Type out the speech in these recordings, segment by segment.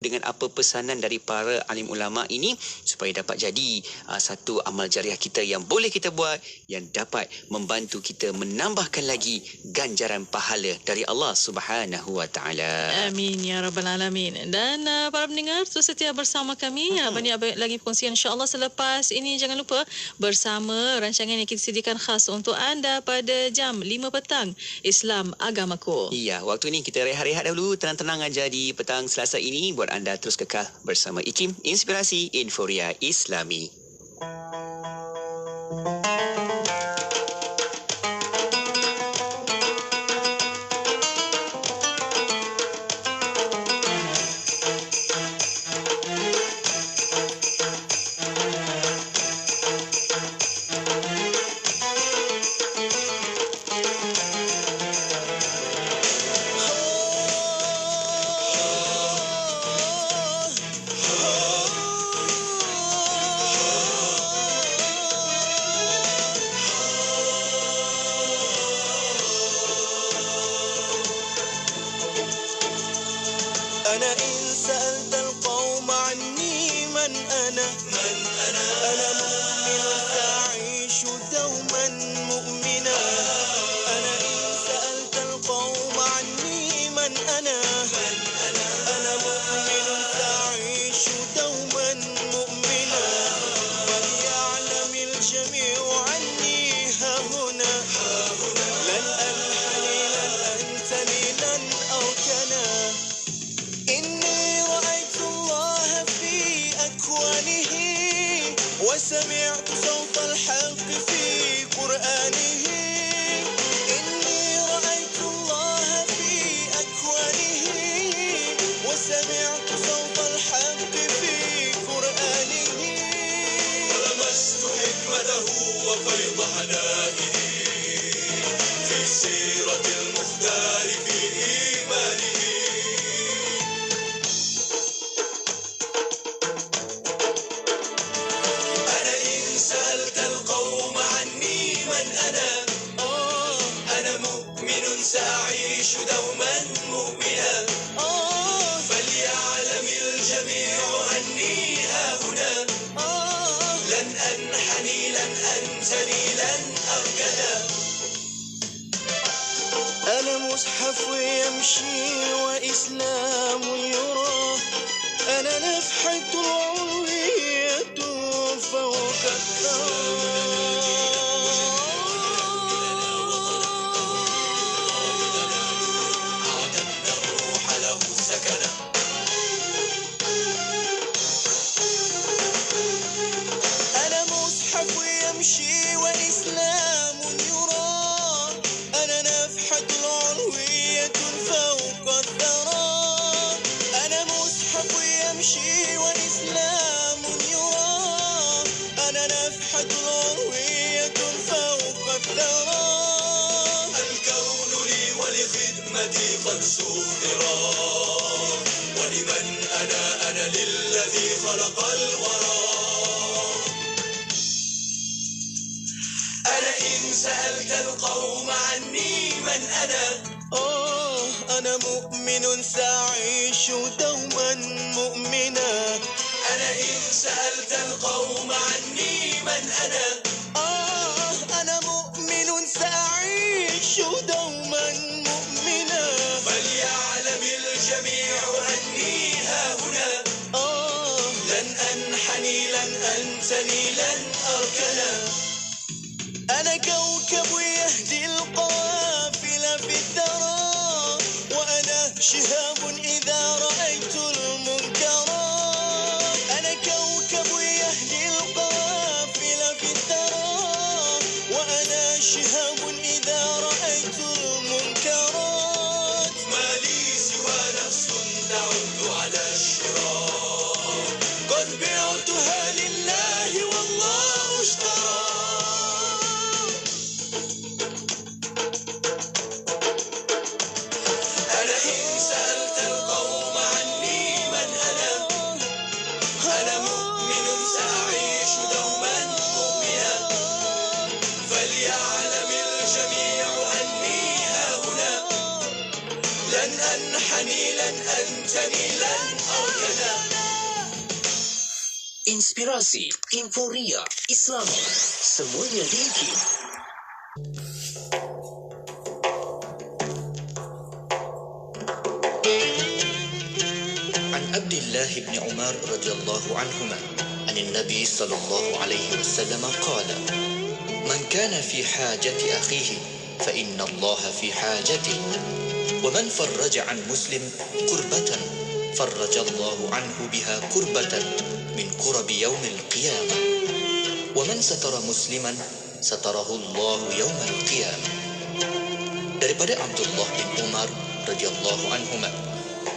dengan apa pesanan dari para alim ulama ini supaya dapat jadi satu amal jariah kita yang boleh kita buat yang dapat membantu kita menambahkan lagi ganjaran pahala dari Allah Subhanahu wa taala. Amin ya rabbal alamin. Dan para pendengar terus setia bersama kami. Banyak lagi perkongsian insya-Allah selepas ini. Jangan lupa bersama rancangan yang kita sediakan khas untuk anda pada jam 5 petang, Islam Agamaku. Ya, waktu ni kita rehat-rehat dahulu, tenang-tenang aja di petang Selasa ini buat anda terus kekal bersama IKIM, Inspirasi Inforia Islami. أنا إن سألت القوم عني من أنا أنا مؤمن سأعيش دوما مؤمنا أنا إن سألت القوم عني من أنا أنا مؤمن سأعيش دوما مؤمنا فليعلم الجميع عني ها هنا لن أنحني لن أنتني لن أركنا إني رأيت الله في أكوانه وسمعت صوت الحق في قرآنه إني رأيت الله في أكوانه وسمعت صوت الحق في قرآنه ولمست حكمته وفيض حنانه في سيرة المختار في إيمانه سألت القوم عني من أنا مؤمن سأعيش دوما مؤمنا فليعلم الجميع أني ها هنا لن أنحني لن أنتني لن أركنا أنا مصحف يمشي وإسلام يرى أنا نفحة العلوية فوق الروح له سكنا أنا مصحف يمشي وإسلام يرى أنا نفحة العلوية فوق الثرى أنا مصحف يمشي وإسلام يرى أنا نفحة العلوية فوق الثرى الكون لي ولخدمتي قد سخرا ولمن أنا للذي خلق الورى أنا إن سألت القوم عني من أنا مؤمن سأعيش دوما مؤمنا أنا إن سألت القوم عني من أنا مؤمن سأعيش دوما مؤمنا فليعلم الجميع أني ها هنا لن أنحني لن أنتني لن أركنا أنا كوكب يهدي القوافل في الثرى وأنا شهاب إذا رأيت المنكرا أنا كوكب يهدي القوافل في الثرى وأنا شهاب إذا رأيت المنكرات ما لي سوى نفس تعد على الشرار قد بعتها لله والله اشترى أنا إن سألت القوم عني من أنا مؤمن سأعيش دوما مؤمنا فليعلم الجميع أني ها هنا لن أنحني لن أنتني لن أركنا inspirasi, inforia, Islami, semuanya diikin. عن عبد الله بن عمر رضي الله عنهما عن النبي صلى الله عليه وسلم قال: من كان في حاجة أخيه فإن الله في حاجته، ومن فرج عن مسلم كربة فرج الله عنه بها كربة من كرب يوم القيامة، ومن ستر مسلما ستره الله يوم القيامة. Daripada Abdullah bin Umar radhiyallahu anhuma,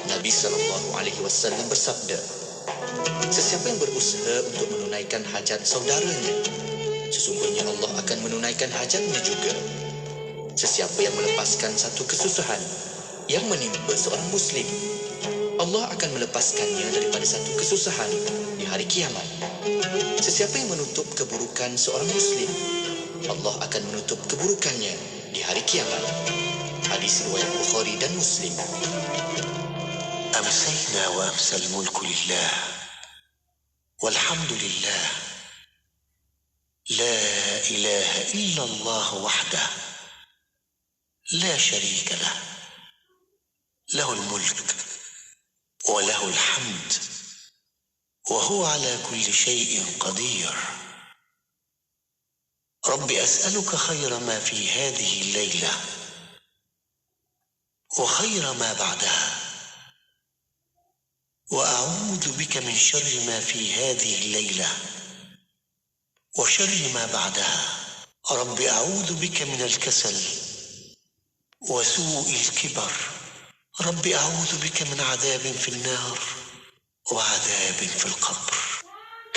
Nabi sallallahu alaihi wasallam bersabda, sesiapa yang berusaha untuk menunaikan hajat saudaranya, sesungguhnya Allah akan menunaikan hajatnya juga. Sesiapa yang melepaskan satu kesusahan yang menimpa seorang muslim, Allah akan melepaskannya daripada satu kesusahan di hari kiamat. Sesiapa yang menutup keburukan seorang muslim, Allah akan menutup keburukannya di hari kiamat. Hadis riwayat Bukhari dan Muslim. أمسينا وأمسى الملك لله والحمد لله لا إله إلا الله وحده لا شريك له له الملك وله الحمد وهو على كل شيء قدير. رب أسألك خير ما في هذه الليلة وخير ما بعدها، وأعوذ بك من شر ما في هذه الليلة وشر ما بعدها. رب أعوذ بك من الكسل وسوء الكبر. رب أعوذ بك من عذاب في النار وعذاب في القبر.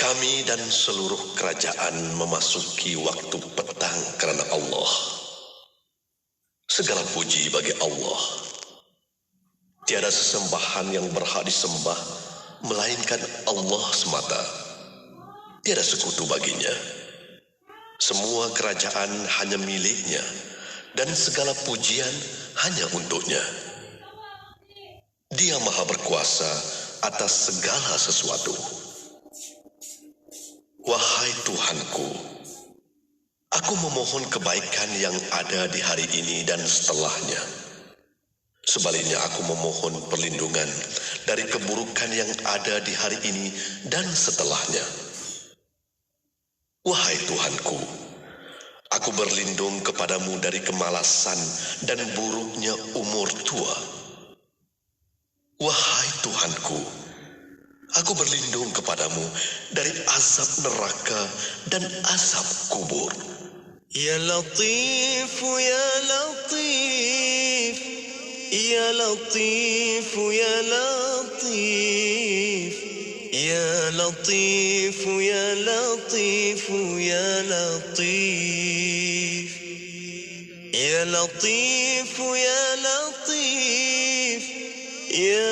Kami dan seluruh kerajaan memasuki waktu petang kerana Allah. Segala puji bagi Allah. Tiada sesembahan yang berhak disembah melainkan Allah semata. Tiada sekutu baginya. Semua kerajaan hanya miliknya dan segala pujian hanya untuknya. Dia maha berkuasa atas segala sesuatu. Wahai Tuhanku, aku memohon kebaikan yang ada di hari ini dan setelahnya. Sebaliknya aku memohon perlindungan dari keburukan yang ada di hari ini dan setelahnya. Wahai Tuhanku, aku berlindung kepadamu dari kemalasan dan buruknya umur tua. Wahai Tuhanku, aku berlindung kepadamu dari azab neraka dan azab kubur. Ya Latif, Ya Latif, Ya Latif, Ya Latif, Ya Latif, Ya Latif, Ya Latif, Ya Latif, Ya Latif, Ya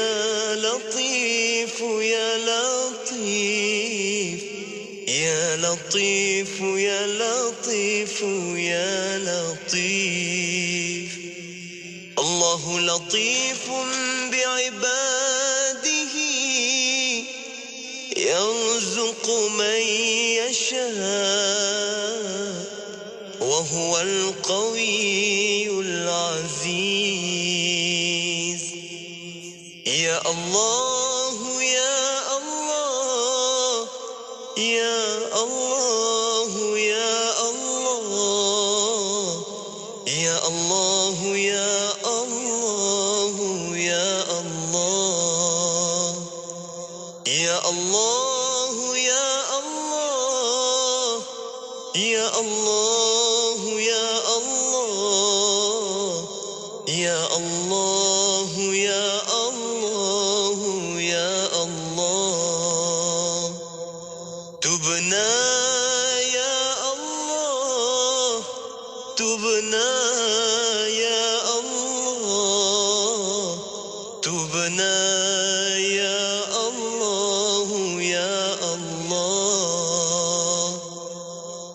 Latif, Ya Latif, Ya Latif, Ya Latif, Ya Latif. الله لطيف بعباده يرزق من يشاء وهو القوي العزيز. يا الله يا الله يا الله يا الله يا الله يا الله يا الله يا الله يا الله يا الله يا الله يا الله يا الله يا الله تبنا يا الله تبنا يا الله تبنا يا الله يا الله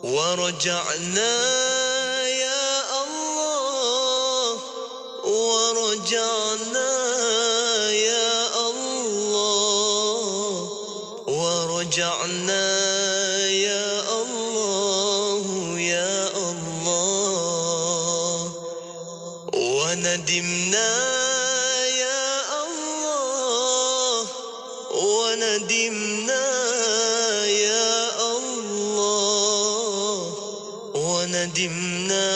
ورجعنا يا الله ورجعنا يا الله رجعنا يا الله يا الله وندمنا يا الله وندمنا يا الله وندمنا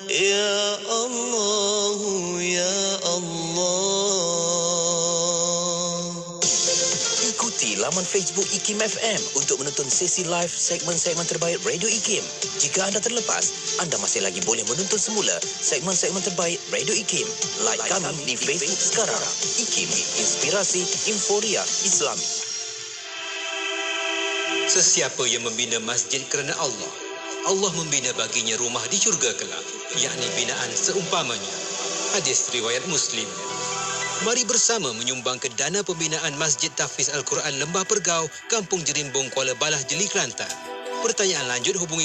يا الله يا الله. Ikuti laman Facebook IKIM FM untuk menonton sesi live segmen-segmen terbaik Radio IKIM. Jika anda terlepas, anda masih lagi boleh menonton semula segmen-segmen terbaik Radio IKIM. Like kami di Facebook sekarang. IKIM, Inspirasi Inforia Islami. Sesiapa yang membina masjid kerana Allah, Allah membina baginya rumah di syurga kelak, yakni binaan seumpamanya. Hadis riwayat Muslim. Mari bersama menyumbang ke dana pembinaan Masjid Tahfiz Al-Quran Lembah Pergau, Kampung Jerimbung, Kuala Balah, Jeli, Kelantan. Pertanyaan lanjut hubungi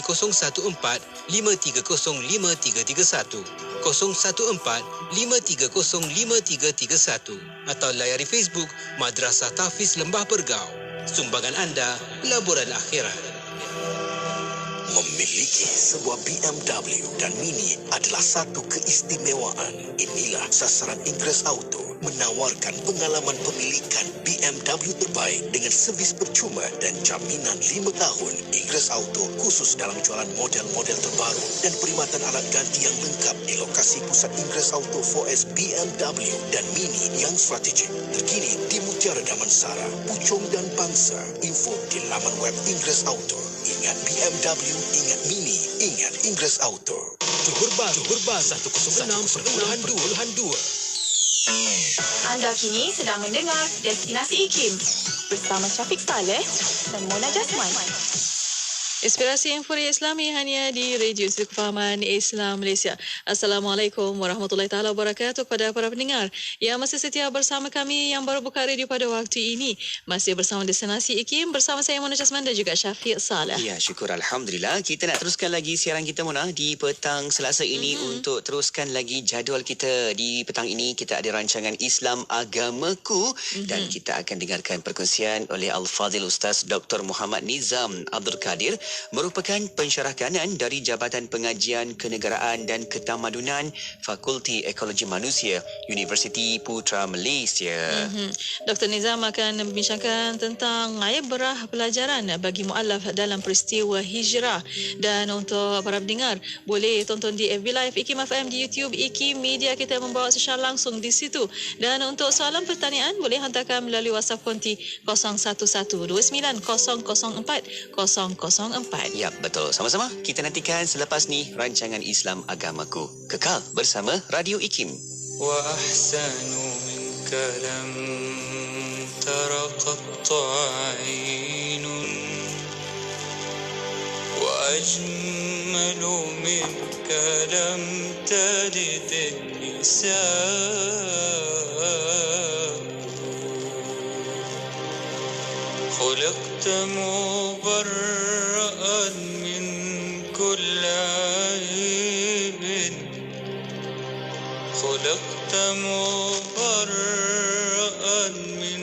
014-530-5331, 014-530-5331 atau layari Facebook Madrasah Tahfiz Lembah Pergau. Sumbangan anda, laburan akhirat. Memiliki sebuah BMW dan Mini adalah satu keistimewaan. Inilah sasaran Inggeris Auto menawarkan pengalaman pemilikan BMW terbaik dengan servis percuma dan jaminan 5 tahun. Inggeris Auto khusus dalam jualan model-model terbaru dan perkhidmatan alat ganti yang lengkap di lokasi pusat Inggeris Auto 4S BMW dan Mini yang strategik. Terkini di Mutiara Damansara, Puchong dan Bangsa. Info di laman web Inggeris Auto. Ingat BMW, ingat Mini, ingat Inggeris Auto. Johor Bahru 106.2. Anda kini sedang mendengar Destinasi IKIM bersama Syafiq Saleh dan Mona Jasman. Inspirasi Inforia Islami hanya di Radio Institut Kefahaman Islam Malaysia. Assalamualaikum warahmatullahi taala wabarakatuh kepada para pendengar yang masih setia bersama kami yang baru buka radio pada waktu ini. Masih bersama Destinasi IKIM bersama saya Mona Jasman dan juga Syafiq Saleh. Ya, syukur Alhamdulillah. Kita nak teruskan lagi siaran kita, Mona, di petang Selasa ini. Untuk teruskan lagi jadual kita di petang ini, kita ada rancangan Islam Agamaku dan kita akan dengarkan perkongsian oleh Al-Fadhil Ustaz Dr. Muhammad Nizam Abdul Kadir, merupakan pensyarah kanan dari Jabatan Pengajian Kenegaraan dan Ketamadunan Fakulti Ekologi Manusia Universiti Putra Malaysia. Dr. Nizam akan membincangkan tentang ibrah pelajaran bagi mualaf dalam peristiwa hijrah. Dan untuk para pendengar, boleh tonton di FB Live IKIM FM di YouTube IKIM Media. Kita membawa secara langsung di situ. Dan untuk soalan pertanyaan, boleh hantarkan melalui WhatsApp konti 01129004 Ya, betul. Sama-sama kita nantikan selepas ni rancangan Islam Agamaku. Kekal bersama Radio IKIM. Wa ahsanu minka lam tara qatta 'aynun wa ajmalu minka lam talid an-nisaa khuliqta mubarra'an min kulli 'aybin خلقت مبرأ من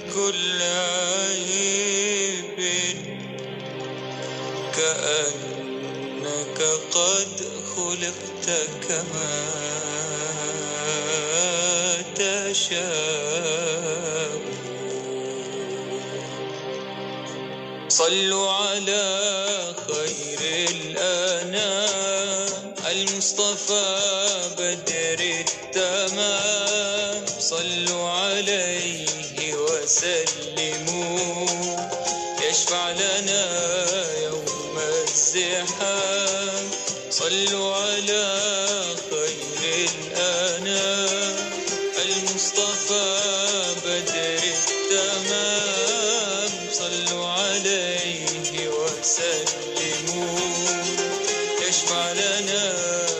كل عيب كأنك قد خلقت كما تشاء صلوا على خير الأنام المصطفى بدر التمام صلوا عليه وسلموا يشفع لنا يوم الزحام صلوا على خير الأنام المصطفى بدر التمام صلوا عليه وسلموا يشفع لنا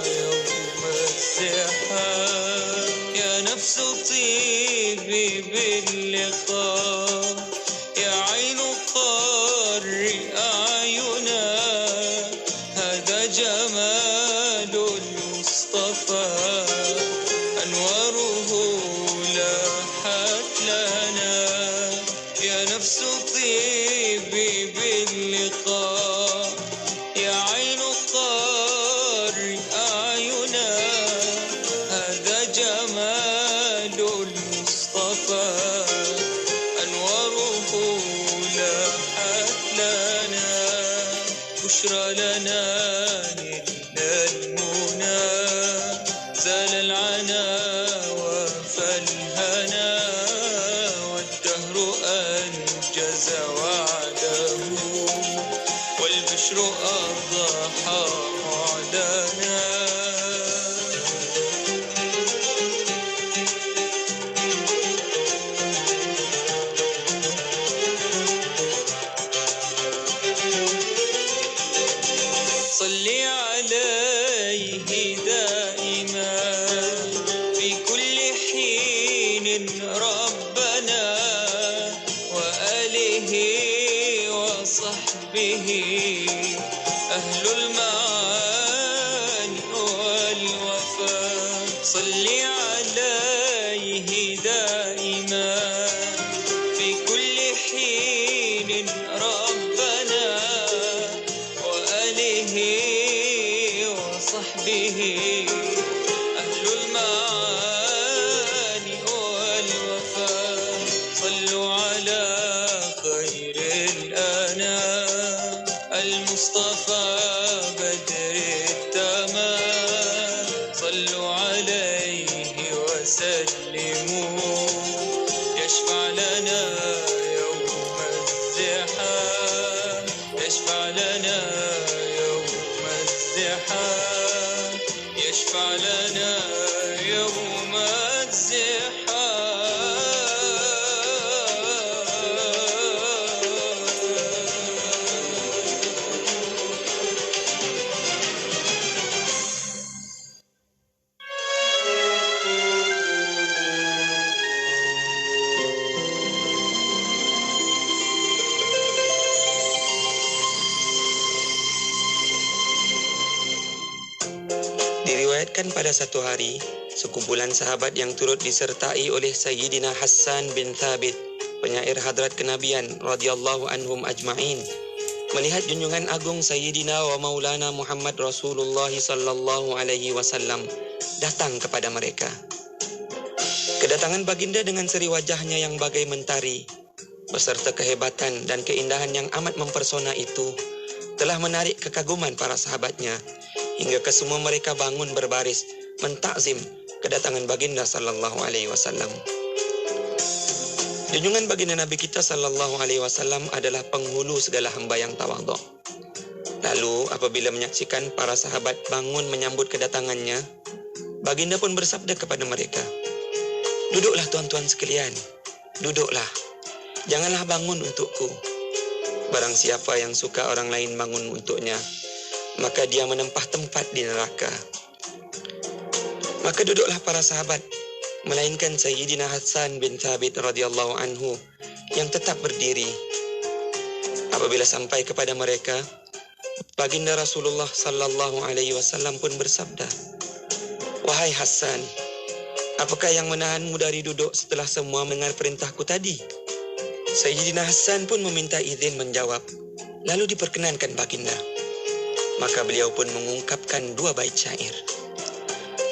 يوم الزحام يا نفس طيبي باللقاء يا عين قري أعينا هذا جمال المصطفى أنواره لاحت لنا يا نفس طيبي بشرى لنا نلنا المنى زال العنا وفالهنا والدهر أنجز وعده والبشر أضحى معلنا. صل عليه دائما في كل حين ربنا وآله وصحبه أهل المعاني والوفاء. صل عليه دائما في كل حين ربنا وآله وصحبه أهل المعاني والوفاء. صلوا على خير الأنام المصطفى بدر التمام. صلوا عليه وسلموا يشفع لنا يوم الزحام يشفع لنا يوم الزحام يشفع لنا يوم Diriwayatkan pada satu hari, sekumpulan sahabat yang turut disertai oleh Sayyidina Hassan bin Thabit, penyair hadrat kenabian radhiyallahu anhum ajma'in, melihat junjungan agung Sayyidina wa Maulana Muhammad Rasulullah sallallahu alaihi wasallam datang kepada mereka. Kedatangan baginda dengan seri wajahnya yang bagai mentari, beserta kehebatan dan keindahan yang amat mempersona itu, telah menarik kekaguman para sahabatnya, hingga kesemua mereka bangun berbaris mentakzim kedatangan baginda sallallahu alaihi wasallam. Junjungan baginda Nabi kita sallallahu alaihi wasallam adalah penghulu segala hamba yang tawadhu. Lalu apabila menyaksikan para sahabat bangun menyambut kedatangannya, baginda pun bersabda kepada mereka, "Duduklah tuan-tuan sekalian, duduklah. Janganlah bangun untukku. Barang siapa yang suka orang lain bangun untuknya, maka dia menempah tempat di neraka." Maka duduklah para sahabat, melainkan Sayyidina Hassan bin Thabit radhiyallahu anhu yang tetap berdiri. Apabila sampai kepada mereka, baginda Rasulullah sallallahu alaihi wasallam pun bersabda, "Wahai Hassan, apakah yang menahanmu dari duduk setelah semua mendengar perintahku tadi?" Sayyidina Hassan pun meminta izin menjawab, lalu diperkenankan baginda. Maka beliau pun mengungkapkan dua bait syair.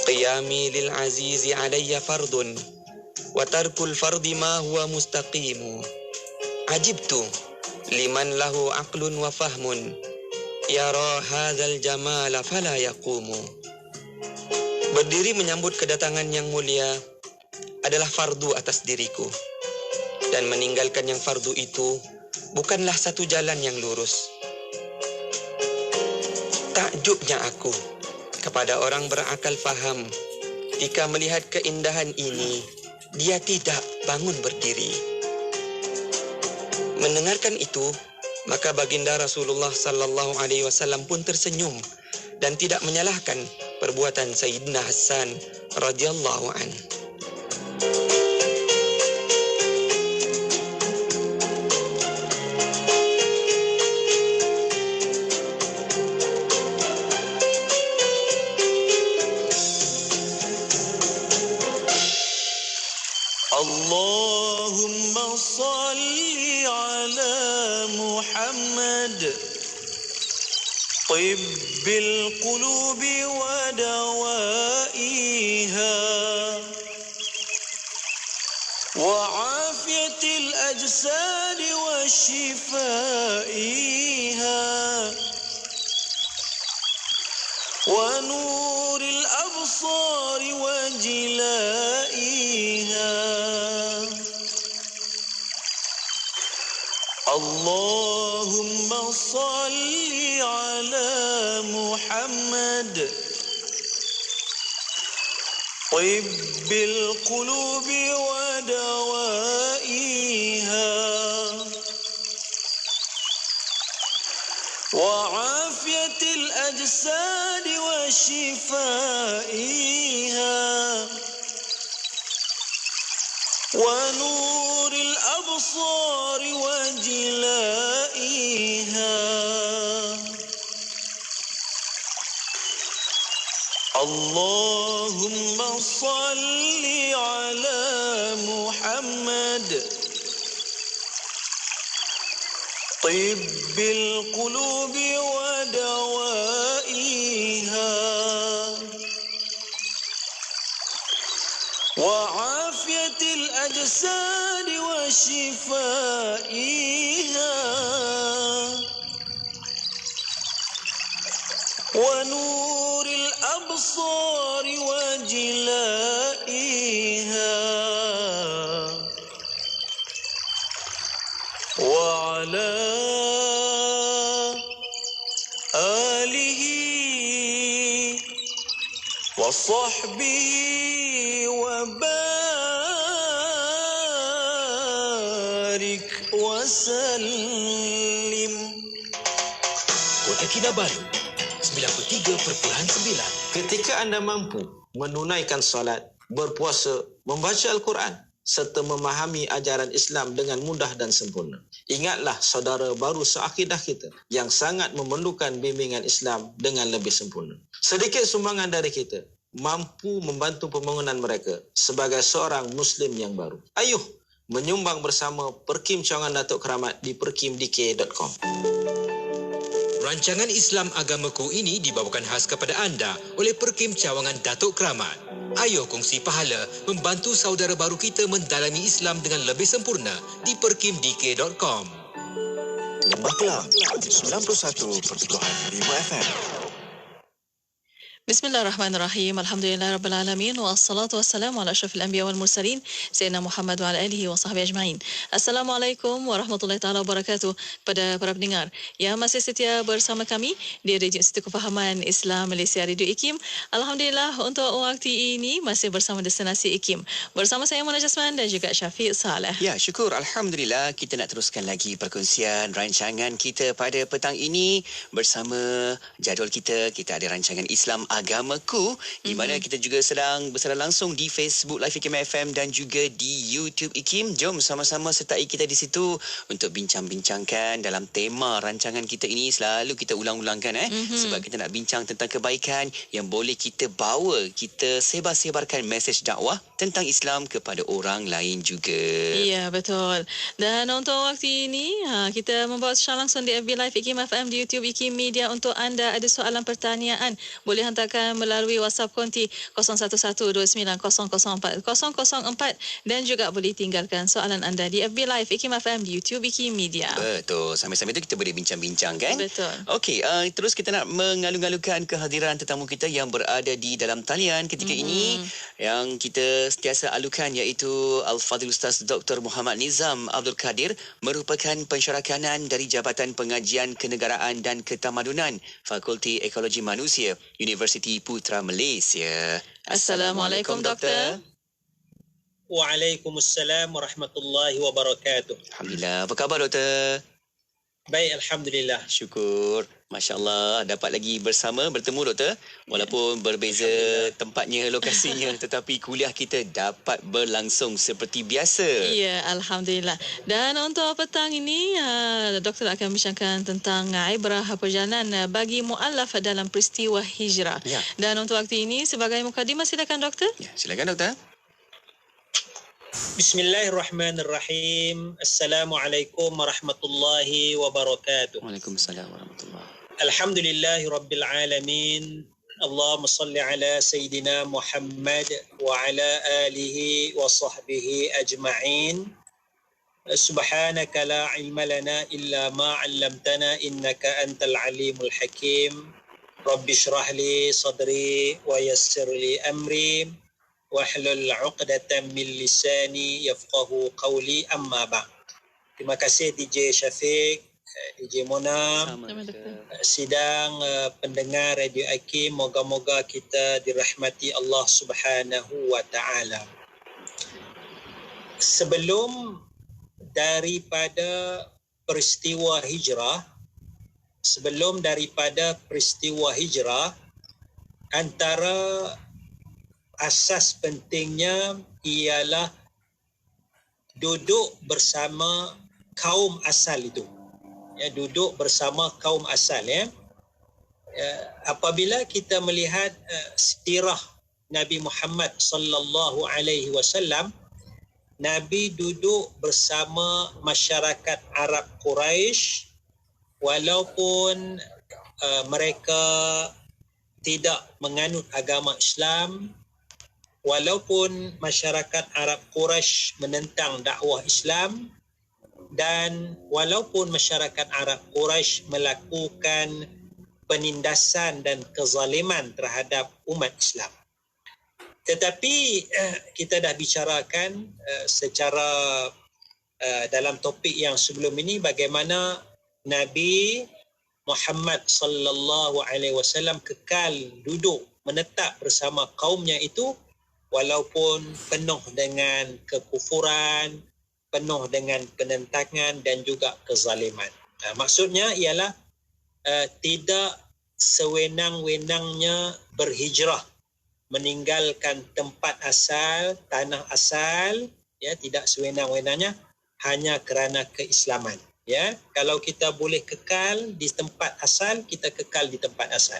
Qiyami lil azizi alayya fardun wa tarkul fardi ma huwa mustaqimu. Ajibtu liman lahu aqlun wa fahmun yara hadzal jamala fala yaqumu. Berdiri menyambut kedatangan yang mulia adalah fardu atas diriku, dan meninggalkan yang fardu itu bukanlah satu jalan yang lurus. Takjubnya aku kepada orang berakal faham jika melihat keindahan ini, dia tidak bangun berdiri. Mendengarkan itu, maka baginda Rasulullah sallallahu alaihi wasallam pun tersenyum dan tidak menyalahkan perbuatan Sayyidina Hassan radhiyallahu anhu. Allahumma salli ala Muhammad tibbil qulubi wa dawaiha wa afiyatil ajsadi wa shifaiha Allahumma salli ala Muhammad طب القلوب ودوائها وعافية الأجساد وشفائها ونور الأبصار وجلائها اللهم صل على محمد طب القلوب ودوائها وعافية الأجساد وشفائها ونور الأبصار وجلائها وعلى آله وصحبه وبارك وسلم. Kota Kinabalu 93.9. Ketika anda mampu menunaikan solat, berpuasa, membaca Al-Quran serta memahami ajaran Islam dengan mudah dan sempurna. Ingatlah saudara baru seakidah kita yang sangat memerlukan bimbingan Islam dengan lebih sempurna. Sedikit sumbangan dari kita mampu membantu pembangunan mereka sebagai seorang Muslim yang baru. Ayuh menyumbang bersama Perkim Cawangan Datuk Keramat di perkimdk.com. Rancangan Islam Agamaku ini dibawakan khas kepada anda oleh Perkim Cawangan Datuk Keramat. Ayo kongsi pahala membantu saudara baru kita mendalami Islam dengan lebih sempurna di perkimdk.com. Lembah Kelang 91.5 FM. Bismillahirrahmanirrahim. Alhamdulillahirabbil-alamin wassalatu wassalamu ala asyrafil anbiya wal mursalin sayyidina Muhammad wa ala alihi wa sahbihi ajma'in. Assalamualaikum warahmatullahi taala wabarakatuh. Pada para pendengar yang masih setia bersama kami di Radio Institut Kefahaman Islam Malaysia Radio IKIM. Alhamdulillah untuk waktu ini masih bersama Destinasi IKIM. Bersama saya Mona Jasman dan juga Syafiq Saleh. Ya, syukur. Alhamdulillah kita nak teruskan lagi perkongsian rancangan kita pada petang ini bersama jadual kita. Kita ada rancangan Islam Agamaku di mana kita juga sedang bersiaran langsung di Facebook Live IKIM FM dan juga di YouTube IKIM. Jom sama-sama sertai kita di situ untuk bincang-bincangkan dalam tema rancangan kita ini. Selalu kita ulang-ulangkan sebab kita nak bincang tentang kebaikan yang boleh kita bawa, kita sebar-sebarkan mesej dakwah tentang Islam kepada orang lain juga. Ya, betul. Dan untuk waktu ini kita membawa secara langsung di FB Live IKIM FM, di YouTube IKIM Media. Untuk anda ada soalan pertanyaan, boleh hantarkan melalui WhatsApp konti 0112900404 dan juga boleh tinggalkan soalan anda di FB Live IKIM FM, di YouTube IKIM Media. Betul. Sambil-sambil itu kita boleh bincang-bincang kan? Betul. Okey, terus kita nak mengalu-alukan kehadiran tetamu kita yang berada di dalam talian ketika ini yang kita sentiasa alukan, iaitu Al-Fadhil Ustaz Dr. Muhammad Nizam Abdul Kadir, merupakan pensyarakanan dari Jabatan Pengajian Kenegaraan dan Ketamadunan Fakulti Ekologi Manusia Universiti Putra Malaysia. Assalamualaikum Doktor. Waalaikumsalam warahmatullahi wabarakatuh. Alhamdulillah. Apa khabar Doktor? Baik, Alhamdulillah. Syukur. Masya Allah, dapat lagi bertemu Doktor. Walaupun berbeza tempatnya, lokasinya, tetapi kuliah kita dapat berlangsung seperti biasa. Ya, Alhamdulillah. Dan untuk petang ini, Doktor akan bincangkan tentang ibrah perjalanan bagi mu'allaf dalam peristiwa hijrah. Ya. Dan untuk waktu ini, sebagai mukadimah, silakan Doktor. Ya, silakan Doktor. Bismillahirrahmanirrahim. Assalamualaikum warahmatullahi wabarakatuh. Waalaikumsalam warahmatullahi. Alhamdulillahi rabbil alamin. Allahumma salli ala Sayyidina Muhammad wa ala alihi wa sahbihi ajma'in. Subhanaka la ilma lana illa ma 'allamtana innaka antal alimul hakim. Rabbi shrah li sadri wa yassir li amri wahlul 'uqdatam min lisani yafqahu qawli, amma ba'd. Terima kasih DJ Syafiq, DJ Mona, sidang pendengar Radio Hakim. Moga-moga kita dirahmati Allah Subhanahu wa taala. Sebelum daripada peristiwa hijrah, antara asas pentingnya ialah duduk bersama kaum asal itu. Ya, duduk bersama kaum asal, ya. Apabila kita melihat sirah Nabi Muhammad sallallahu alaihi wasallam, Nabi duduk bersama masyarakat Arab Quraisy walaupun mereka tidak menganut agama Islam, walaupun masyarakat Arab Quraisy menentang dakwah Islam, dan walaupun masyarakat Arab Quraisy melakukan penindasan dan kezaliman terhadap umat Islam. Tetapi kita dah bicarakan secara dalam topik yang sebelum ini bagaimana Nabi Muhammad sallallahu alaihi wasallam kekal duduk menetap bersama kaumnya itu walaupun penuh dengan kekufuran, penuh dengan penentangan dan juga kezaliman. Maksudnya ialah tidak sewenang-wenangnya berhijrah, meninggalkan tempat asal, tanah asal, ya, tidak sewenang-wenangnya hanya kerana keislaman. Ya, kalau kita boleh kekal di tempat asal, kita kekal di tempat asal.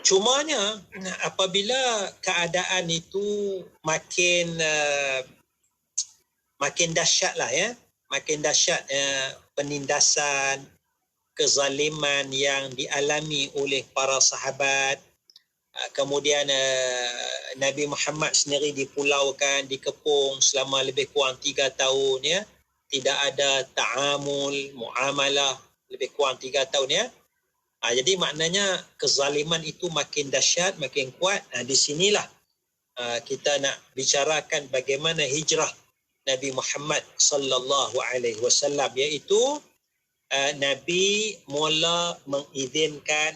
Cumanya apabila keadaan itu makin dahsyatlah, ya, makin dahsyat penindasan, kezaliman yang dialami oleh para sahabat. Kemudian Nabi Muhammad sendiri dipulaukan, dikepung selama lebih kurang 3 tahun, ya. Tidak ada ta'amul, muamalah lebih kurang 3 tahun, ya. Jadi maknanya kezaliman itu makin dahsyat, makin kuat. Di sinilah kita nak bicarakan bagaimana hijrah Nabi Muhammad sallallahu alaihi wasallam, iaitu Nabi mula mengizinkan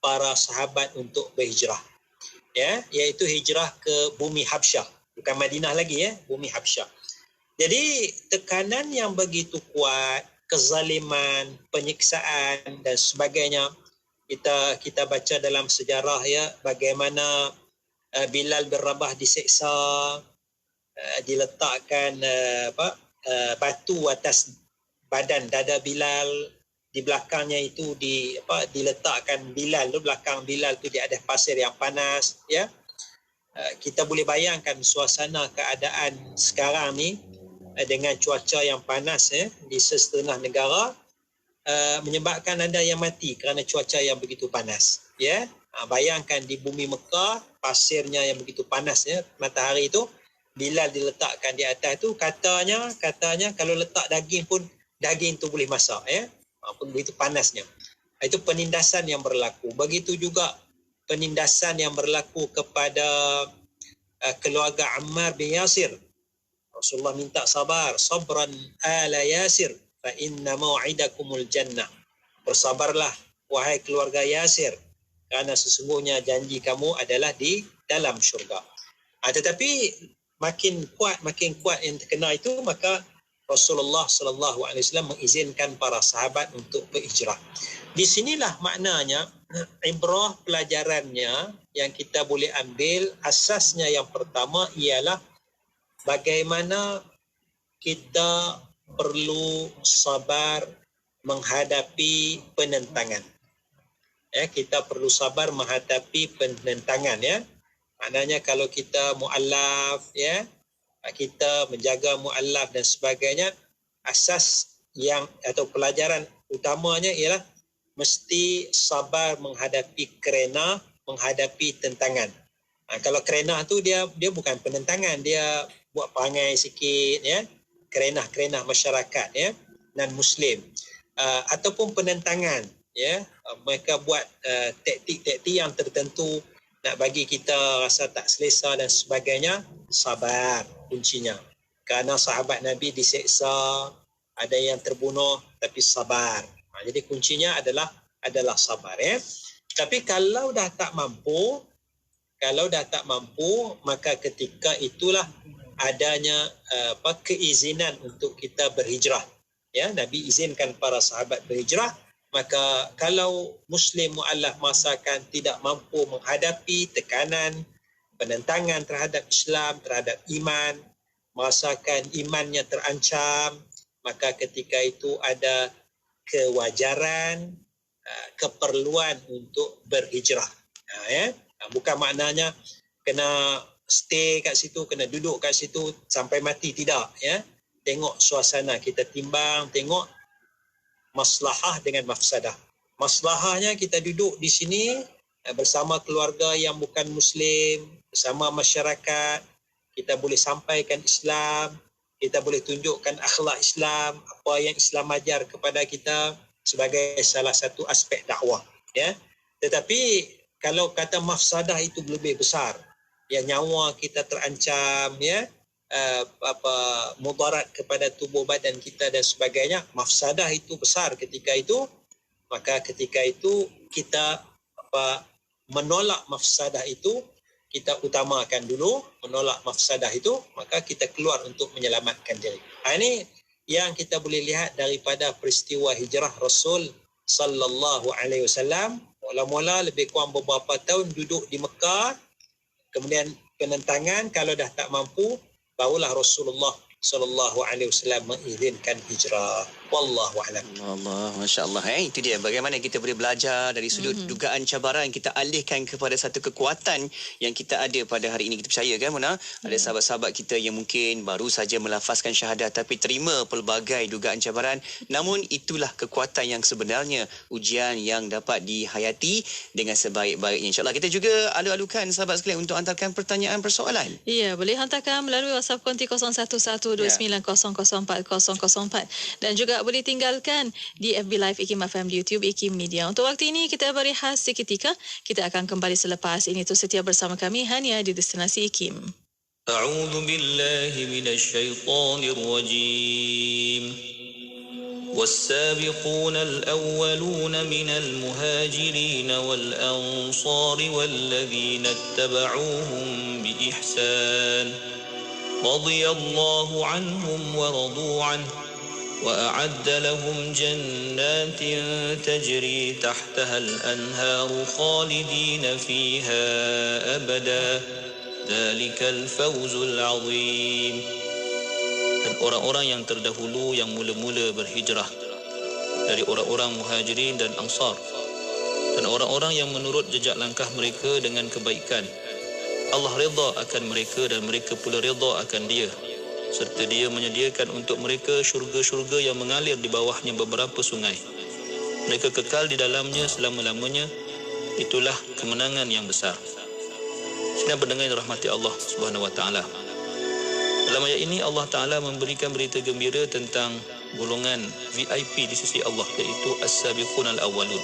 para sahabat untuk berhijrah, ya, iaitu hijrah ke bumi Habsyah, bukan Madinah lagi, ya, bumi Habsyah. Jadi tekanan yang begitu kuat, kezaliman, penyiksaan dan sebagainya, kita baca dalam sejarah, ya, bagaimana Bilal bin Rabah diseksa, diletakkan batu atas badan dada Bilal, di belakangnya itu diletakkan Bilal, belakang Bilal tu di atas pasir yang panas, ya. Kita boleh bayangkan suasana keadaan sekarang ni dengan cuaca yang panas, ya, di setengah negara, menyebabkan ada yang mati kerana cuaca yang begitu panas, ya. Bayangkan di bumi Mekah, pasirnya yang begitu panas, ya, matahari itu, Bilal diletakkan di atas tu, katanya kalau letak daging pun daging tu boleh masak, ya. Begitu panasnya. Itu penindasan yang berlaku. Begitu juga penindasan yang berlaku kepada keluarga Ammar bin Yasir. Rasulullah minta sabar, sabran ala Yasir fa inna mau'idakumul jannah. Bersabarlah wahai keluarga Yasir, kerana sesungguhnya janji kamu adalah di dalam syurga. Tetapi makin kuat yang terkena itu, maka Rasulullah sallallahu alaihi wasallam mengizinkan para sahabat untuk berhijrah. Di sinilah maknanya ibrah, pelajarannya yang kita boleh ambil. Asasnya yang pertama ialah bagaimana kita perlu sabar menghadapi penentangan. Ya, kita perlu sabar menghadapi penentangan, ya. Maknanya kalau kita mu'allaf, ya, kita menjaga mu'allaf dan sebagainya, asas yang atau pelajaran utamanya ialah mesti sabar menghadapi kerana menghadapi tentangan. Kalau kerana tu dia bukan penentangan, dia buat perangai sikit, ya, kerana masyarakat, ya, non muslim, ataupun penentangan, ya, mereka buat taktik-taktik yang tertentu nak bagi kita rasa tak selesa dan sebagainya. Sabar kuncinya. Kerana sahabat Nabi diseksa, ada yang terbunuh tapi sabar. Jadi kuncinya adalah sabar ya. Tapi kalau dah tak mampu, maka ketika itulah adanya keizinan untuk kita berhijrah. Ya, Nabi izinkan para sahabat berhijrah. Maka kalau Muslim mu'allaf masakan tidak mampu menghadapi tekanan, penentangan terhadap Islam, terhadap iman, merasakan imannya terancam, maka ketika itu ada kewajaran, keperluan untuk berhijrah. Bukan maknanya kena stay kat situ, kena duduk kat situ sampai mati, tidak. Ya. Tengok suasana, kita timbang, tengok maslahah dengan mafsadah. Maslahahnya kita duduk di sini bersama keluarga yang bukan Muslim, bersama masyarakat, kita boleh sampaikan Islam, kita boleh tunjukkan akhlak Islam, apa yang Islam ajar kepada kita sebagai salah satu aspek dakwah. Ya. Tetapi kalau kata mafsadah itu lebih besar, ya, nyawa kita terancam, ya, mudarat kepada tubuh badan kita dan sebagainya, mafsadah itu besar ketika itu, maka ketika itu kita menolak mafsadah itu, kita utamakan dulu menolak mafsadah itu, maka kita keluar untuk menyelamatkan diri. Ini yang kita boleh lihat daripada peristiwa hijrah Rasul sallallahu alaihi wasallam. Mula-mula lebih kurang beberapa tahun duduk di Mekah, kemudian penentangan, kalau dah tak mampu, barulah Rasulullah sallallahu alaihi wasallam mengizinkan hijrah. Wallahu a'lam. Allah, masya-Allah. Itu dia bagaimana kita boleh belajar dari sudut dugaan cabaran, kita alihkan kepada satu kekuatan yang kita ada pada hari ini. Kita percaya kan Mona, ada sahabat-sahabat kita yang mungkin baru saja melafazkan syahadah tapi terima pelbagai dugaan cabaran. Namun itulah kekuatan yang sebenarnya, ujian yang dapat dihayati dengan sebaik-baiknya. Insya-Allah kita juga alu-alukan sahabat sekalian untuk hantarkan pertanyaan persoalan. Ya, boleh hantarkan melalui WhatsApp konti 0112904004 dan juga boleh tinggalkan di FB Live IKIM FM di YouTube IKIM Media. Untuk waktu ini kita berehat seketika. Kita akan kembali selepas ini. Terus setia bersama kami hanya di Destinasi IKIM. A'udzu billahi minasy syaithanir rajim. والسابقون الأولون من المهاجرين والأنصار والذين اتبعوهم بإحسان رضي الله عنهم ورضوا عنه وأعد لهم جنات تجري تحتها الأنهار خالدين فيها أبدا ذلك الفوز العظيم. Dan orang-orang yang terdahulu yang mula-mula berhijrah dari orang-orang muhajirin dan ansar, dan orang-orang yang menurut jejak langkah mereka dengan kebaikan, Allah redha akan mereka dan mereka pula redha akan dia, serta dia menyediakan untuk mereka syurga-syurga yang mengalir di bawahnya beberapa sungai. Mereka kekal di dalamnya selama-lamanya. Itulah kemenangan yang besar. Sidang pendengar yang dirahmati Allah Subhanahu wa taala. Dalam ayat ini Allah Ta'ala memberikan berita gembira tentang golongan VIP di sisi Allah, iaitu As-Sabiqun Al-Awwalun.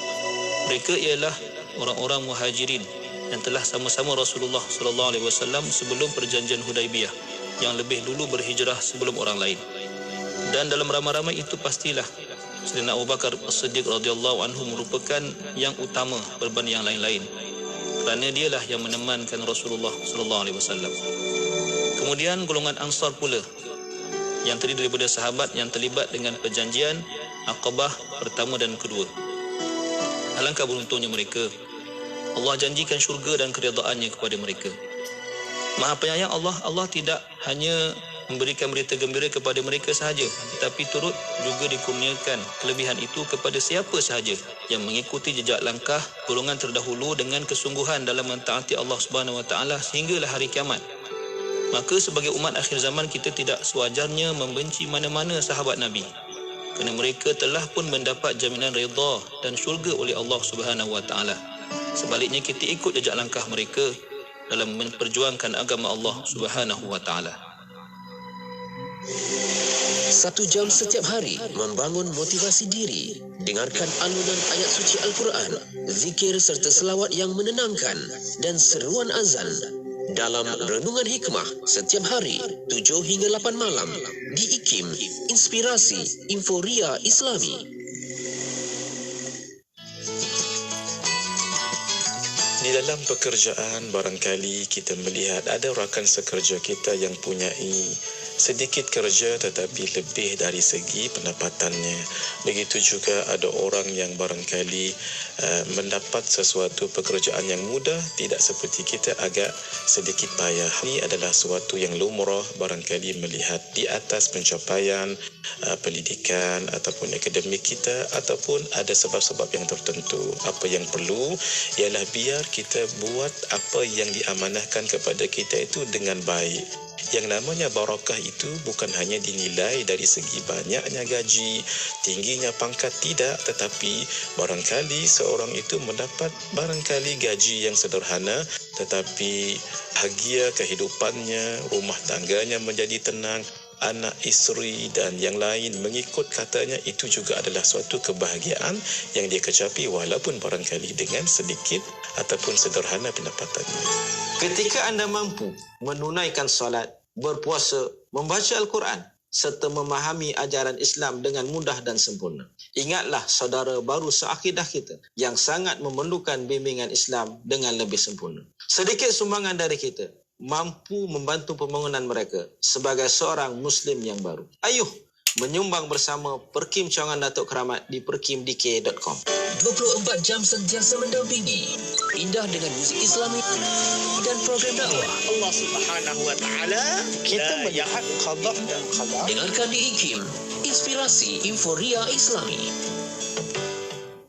Mereka ialah orang-orang muhajirin yang telah sama-sama Rasulullah SAW sebelum perjanjian Hudaibiyah, yang lebih dulu berhijrah sebelum orang lain. Dan dalam ramai-ramai itu pastilah Sayyidina Abu Bakar As-Siddiq radhiyallahu anhu merupakan yang utama berbanding yang lain-lain, kerana dialah yang menemankan Rasulullah SAW. Kemudian golongan Ansar pula, yang terdiri daripada sahabat yang terlibat dengan perjanjian Aqabah pertama dan kedua. Alangkah beruntungnya mereka. Allah janjikan syurga dan keredaannya kepada mereka. Maha penyayang Allah tidak hanya memberikan berita gembira kepada mereka sahaja, tetapi turut juga dikurniakan kelebihan itu kepada siapa sahaja yang mengikuti jejak langkah golongan terdahulu dengan kesungguhan dalam mentaati Allah Subhanahu wa taala sehinggalah hari kiamat. Maka sebagai umat akhir zaman, kita tidak sewajarnya membenci mana-mana sahabat Nabi, kerana mereka telah pun mendapat jaminan redha dan syurga oleh Allah Subhanahu wa taala. Sebaliknya, kita ikut jejak langkah mereka dalam memperjuangkan agama Allah Subhanahu wa taala. 1 jam setiap hari membangun motivasi diri. Dengarkan alunan ayat suci Al-Quran, zikir serta selawat yang menenangkan dan seruan azan. dalam Renungan Hikmah setiap hari 7 hingga 8 malam di IKIM, Inspirasi Inforia Islami. Di dalam pekerjaan barangkali kita melihat ada rakan sekerja kita yang punyai sedikit kerja tetapi lebih dari segi pendapatannya. Begitu juga ada orang yang barangkali mendapat sesuatu pekerjaan yang mudah, tidak seperti kita, agak sedikit payah. Ini adalah sesuatu yang lumrah barangkali melihat di atas pencapaian pendidikan ataupun akademik kita, ataupun ada sebab-sebab yang tertentu. Apa yang perlu ialah biar kita buat apa yang diamanahkan kepada kita itu dengan baik. Yang namanya barakah itu bukan hanya dinilai dari segi banyaknya gaji, tingginya pangkat, tidak, tetapi barangkali seorang itu mendapat barangkali gaji yang sederhana tetapi bahagia kehidupannya, rumah tangganya menjadi tenang, anak, isteri dan yang lain mengikut katanya, itu juga adalah suatu kebahagiaan yang dia kecapi walaupun barangkali dengan sedikit ataupun sederhana pendapatannya. Ketika anda mampu menunaikan solat, berpuasa, membaca Al-Quran serta memahami ajaran Islam dengan mudah dan sempurna, ingatlah saudara baru seakidah kita yang sangat memerlukan bimbingan Islam dengan lebih sempurna. Sedikit sumbangan dari kita mampu membantu pembangunan mereka sebagai seorang Muslim yang baru. Ayuh menyumbang bersama Perkim Cawangan Datuk Keramat di perkimdk.com. 24 jam sentiasa mendampingi, indah dengan muzik Islami dan program dakwah. Allah Subhanahu wa taala kita melihat qada dan qadar. Dengarkan di IKIM, Inspirasi Inforia Islami.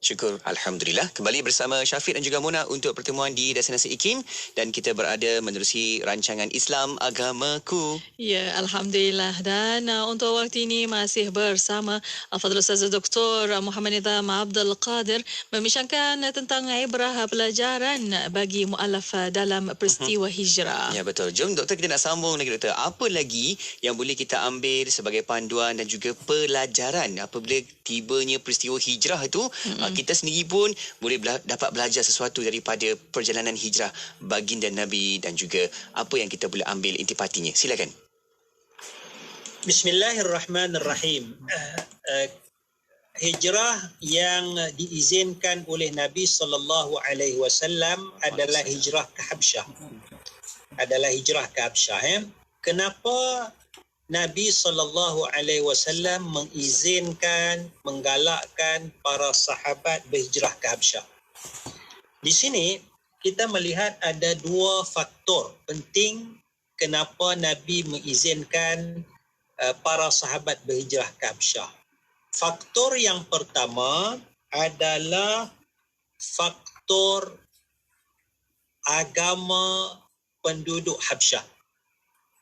Syukur, Alhamdulillah. Kembali bersama Syafiq dan juga Mona untuk pertemuan di Destinasi IKIM, dan kita berada menerusi rancangan Islam Agamaku. Ya, Alhamdulillah. Dan untuk waktu ini masih bersama Al-Fadhil Ustaz Dr. Muhammad Nizam Abdul Qadir membincangkan tentang ibrah pelajaran bagi mu'alaf dalam peristiwa hijrah. Ya, betul. Jom doktor, kita nak sambung lagi doktor. Apa lagi yang boleh kita ambil sebagai panduan dan juga pelajaran apabila tibanya peristiwa hijrah itu? Kita sendiri pun boleh dapat belajar sesuatu daripada perjalanan hijrah baginda Nabi dan juga apa yang kita boleh ambil intipatinya. Silakan. Bismillahirrahmanirrahim. Hijrah yang diizinkan oleh Nabi SAW adalah hijrah ke Habsyah. Kenapa Nabi SAW mengizinkan, menggalakkan para sahabat berhijrah ke Habsyah? Di sini kita melihat ada dua faktor penting kenapa Nabi mengizinkan para sahabat berhijrah ke Habsyah. Faktor yang pertama adalah faktor agama penduduk Habsyah.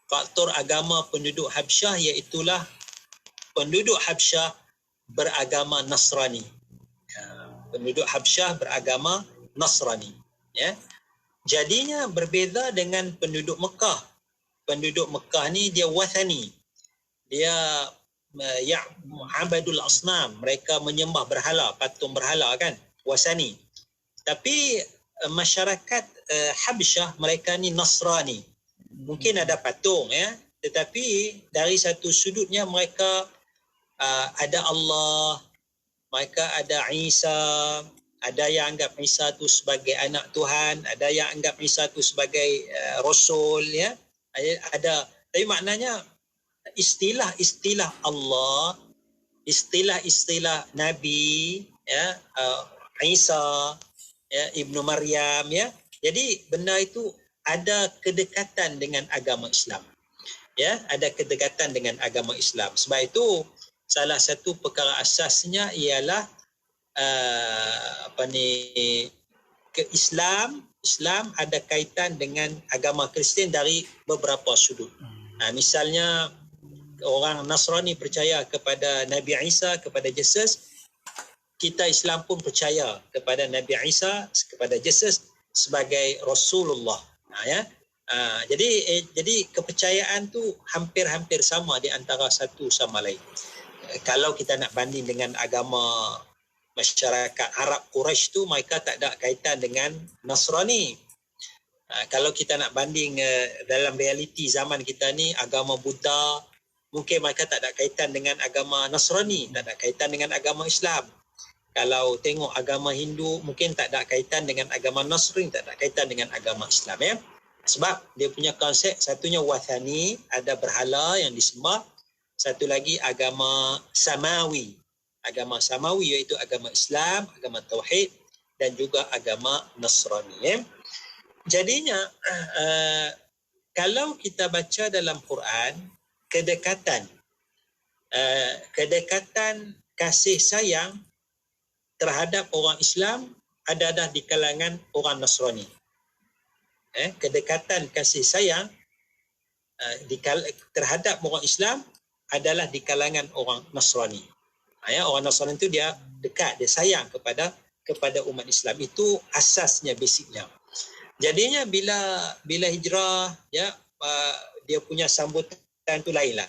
Faktor agama penduduk Habsyah iaitulah penduduk Habsyah beragama Nasrani. Penduduk Habsyah beragama Nasrani. Ya. Jadinya berbeza dengan penduduk Mekah. Penduduk Mekah ni dia wathani. Dia abadul asnam. Mereka menyembah berhala, patung berhala kan. Wasani. Tapi masyarakat Habsyah mereka ni Nasrani. Mungkin ada patung ya, tetapi dari satu sudutnya mereka ada Allah, mereka ada Isa, ada yang anggap Isa tu sebagai anak Tuhan, ada yang anggap Isa tu sebagai rasul ya. Ada, tapi maknanya istilah-istilah Allah, istilah-istilah Nabi ya, Isa ya, Ibnu Maryam ya. Jadi benda itu ada kedekatan dengan agama Islam. Ya, ada kedekatan dengan agama Islam. Sebab itu salah satu perkara asasnya ialah Islam ada kaitan dengan agama Kristian dari beberapa sudut. Misalnya orang Nasrani percaya kepada Nabi Isa, kepada Yesus. Kita Islam pun percaya kepada Nabi Isa, kepada Yesus sebagai Rasulullah. Jadi kepercayaan tu hampir-hampir sama di antara satu sama lain. Kalau kita nak banding dengan agama masyarakat Arab Quraisy tu, mereka tak ada kaitan dengan Nasrani. Kalau kita nak banding dalam realiti zaman kita ni, agama Buddha mungkin mereka tak ada kaitan dengan agama Nasrani, tak ada kaitan dengan agama Islam. Kalau tengok agama Hindu mungkin tak ada kaitan dengan agama Nasrani, tak ada kaitan dengan agama Islam ya. Sebab dia punya konsep, satunya wathani, ada berhala yang disembah. Satu lagi agama samawi. Agama samawi iaitu agama Islam, agama Tauhid dan juga agama Nasrani ya. Jadinya kalau kita baca dalam Quran, kedekatan kasih sayang terhadap orang Islam adalah di kalangan orang Nasrani. Kedekatan kasih sayang terhadap orang Islam adalah di kalangan orang Nasrani. Orang Nasrani itu dia dekat, dia sayang kepada umat Islam. Itu asasnya, basicnya. Jadinya bila hijrah ya, dia punya sambutan tu lainlah.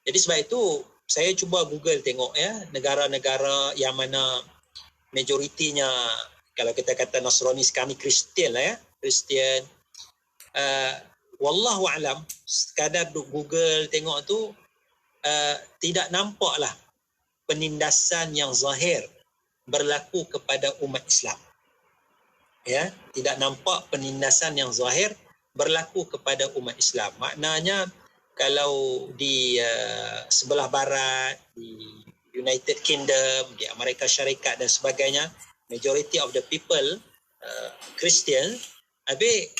Jadi sebab itu saya cuba Google tengok ya, negara-negara yang mana majoritinya, kalau kita kata Nasrani sekarang ni Kristian lah ya, Kristian. Wallahu alam, sekadar Google tengok tu tidak nampaklah penindasan yang zahir berlaku kepada umat Islam. Ya, tidak nampak penindasan yang zahir berlaku kepada umat Islam. Maknanya kalau di sebelah barat, di United Kingdom, di Amerika Syarikat dan sebagainya, majority of the people Christian, habis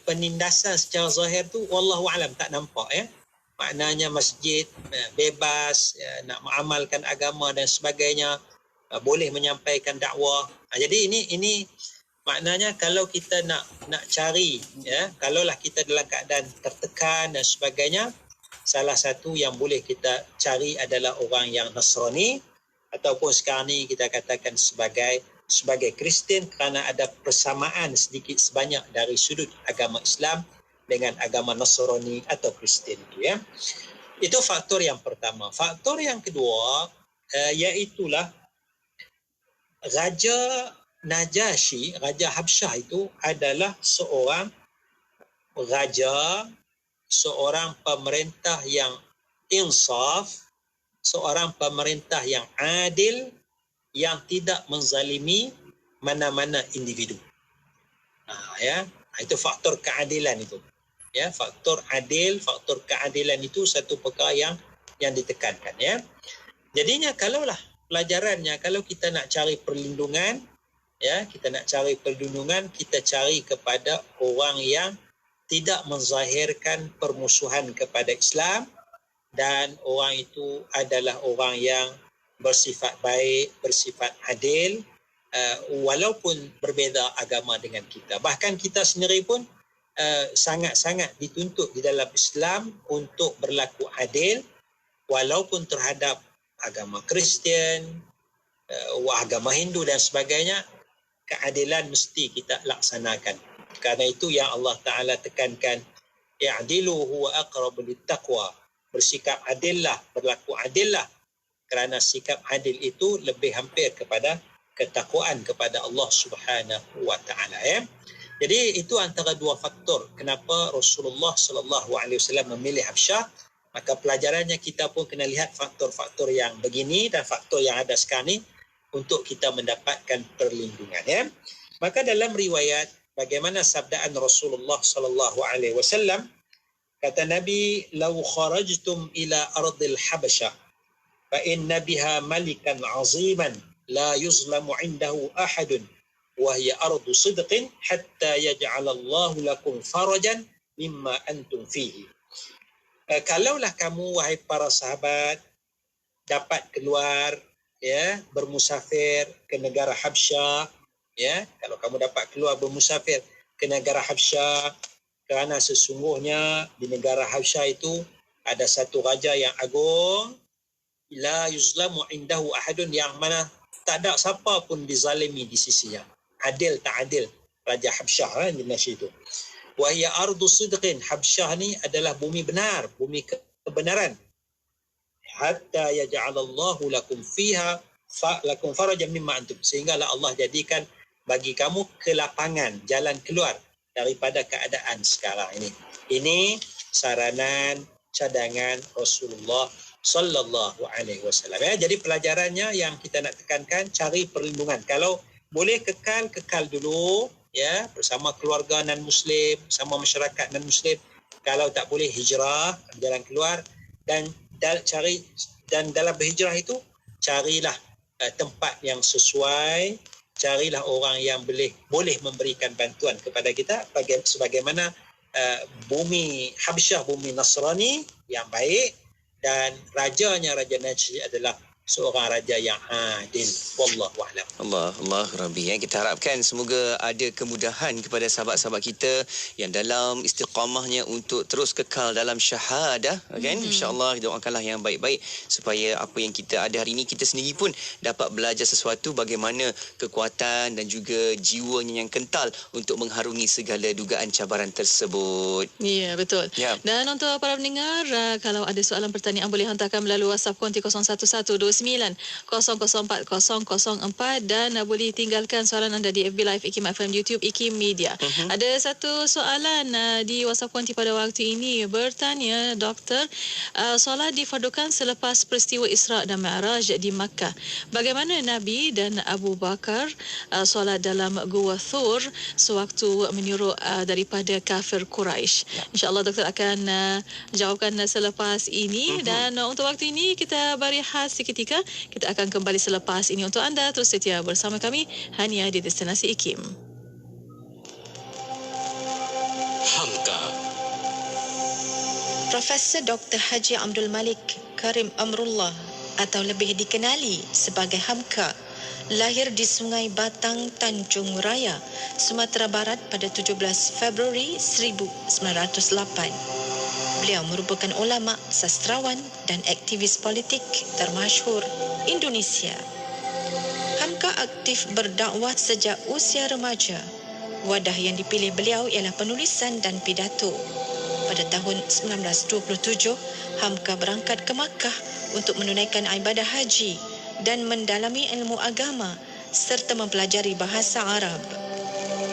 penindasan secara zahir tu wallahu alam tak nampak ya. Maknanya masjid bebas nak mengamalkan agama dan sebagainya, boleh menyampaikan dakwah. Jadi ini maknanya kalau kita nak cari ya, kalaulah kita dalam keadaan tertekan dan sebagainya, salah satu yang boleh kita cari adalah orang yang Nasrani ataupun sekarang ni kita katakan sebagai Kristian, kerana ada persamaan sedikit sebanyak dari sudut agama Islam dengan agama Nasrani atau Kristian itu ya. Itu faktor yang pertama. Faktor yang kedua iaitulah Raja Najasyi, Raja Habsyah itu adalah seorang raja, seorang pemerintah yang insaf, seorang pemerintah yang adil, yang tidak menzalimi mana-mana individu. Ya, itu faktor keadilan itu. Ya, faktor adil, faktor keadilan itu satu perkara yang ditekankan ya. Jadinya kalaulah pelajarannya, kalau kita nak cari perlindungan, ya, kita nak cari perlindungan, kita cari kepada orang yang tidak menzahirkan permusuhan kepada Islam, dan orang itu adalah orang yang bersifat baik, bersifat adil, walaupun berbeza agama dengan kita. Bahkan kita sendiri pun sangat-sangat dituntut di dalam Islam untuk berlaku adil, walaupun terhadap agama Kristian, agama Hindu dan sebagainya. Keadilan mesti kita laksanakan. Karena itu yang Allah Ta'ala tekankan, i'dilu huwa aqrabu littaqwa. Bersikap adillah, berlaku adillah. Kerana sikap adil itu lebih hampir kepada ketakwaan kepada Allah Subhanahu wa Ta'ala ya. Jadi itu antara dua faktor kenapa Rasulullah sallallahu alaihi wasallam memilih Habsyah. Maka pelajarannya kita pun kena lihat faktor-faktor yang begini dan faktor yang ada sekarang ni untuk kita mendapatkan perlindungan ya. Maka dalam riwayat bagaimana sabdaan Rasulullah sallallahu alaihi wasallam, kata Nabi, "Law kharajtum ila ardil Habasyah fa inna biha malikan 'aziman la yuzlamu 'indahu ahadun wa hiya ardu sidqin hatta yaj'ala Allahu lakum farajan mimma antum fihi." Kalaulah kamu wahai para sahabat dapat keluar ya, bermusafir ke negara Habsyah ya, kalau kamu dapat keluar bermusafir ke negara Habsyah, kerana sesungguhnya di negara Habsyah itu ada satu raja yang agung, la yuzlamu indahu ahadun, yang mana tak ada siapa pun dizalimi di sisinya. Adil tak adil Raja Habsyah di Indonesia itu. Wa hiya ardu sidqin, Habsyah ni adalah bumi benar, bumi kebenaran. Hatta yaj'alallahu lakum fiha lakum farajan mimma antum, sehinggalah Allah jadikan bagi kamu kelapangan, jalan keluar daripada keadaan sekarang ini. Ini saranan cadangan Rasulullah sallallahu alaihi wasallam. Ya, jadi pelajarannya yang kita nak tekankan, cari perlindungan. Kalau boleh kekal dulu ya, bersama keluarga non muslim, bersama masyarakat non muslim. Kalau tak boleh, hijrah, jalan keluar, dan dalam berhijrah itu carilah tempat yang sesuai, carilah orang yang boleh memberikan bantuan kepada kita, sebagaimana bumi Habsyah, bumi Nasrani yang baik, dan rajanya Raja Najshi adalah seorang raja yang adil. Wallahu a'lam. Allah Rabbi. Kita harapkan semoga ada kemudahan kepada sahabat-sahabat kita yang dalam istiqamahnya untuk terus kekal dalam syahadah, kan? InsyaAllah doakanlah yang baik-baik supaya apa yang kita ada hari ini, kita sendiri pun dapat belajar sesuatu, bagaimana kekuatan dan juga jiwanya yang kental untuk mengharungi segala dugaan cabaran tersebut. Ya, betul. Ya. Dan untuk para pendengar, kalau ada soalan pertanyaan boleh hantarkan melalui WhatsApp konti 0112900404 dan boleh tinggalkan soalan anda di FB Live IKIM FM, YouTube IKIM Media. Ada satu soalan di WhatsApp konti pada waktu ini, bertanya, Doktor, solat difardukan selepas peristiwa Isra' dan Mi'raj di Makkah. Bagaimana Nabi dan Abu Bakar solat dalam Gua Thur sewaktu menyuruh daripada kafir Quraisy? InsyaAllah Doktor akan jawabkan selepas ini. Dan untuk waktu ini kita beri khas seketika. Kita akan kembali selepas ini. Untuk anda terus setia bersama kami hanya di Destinasi IKIM. Hamka. Profesor Dr. Haji Abdul Malik Karim Amrullah atau lebih dikenali sebagai Hamka lahir di Sungai Batang, Tanjung Raya, Sumatera Barat pada 17 Februari 1908. Beliau merupakan ulama, sastrawan dan aktivis politik termasyhur Indonesia. Hamka aktif berdakwah sejak usia remaja. Wadah yang dipilih beliau ialah penulisan dan pidato. Pada tahun 1927, Hamka berangkat ke Makkah untuk menunaikan ibadah haji dan mendalami ilmu agama serta mempelajari bahasa Arab.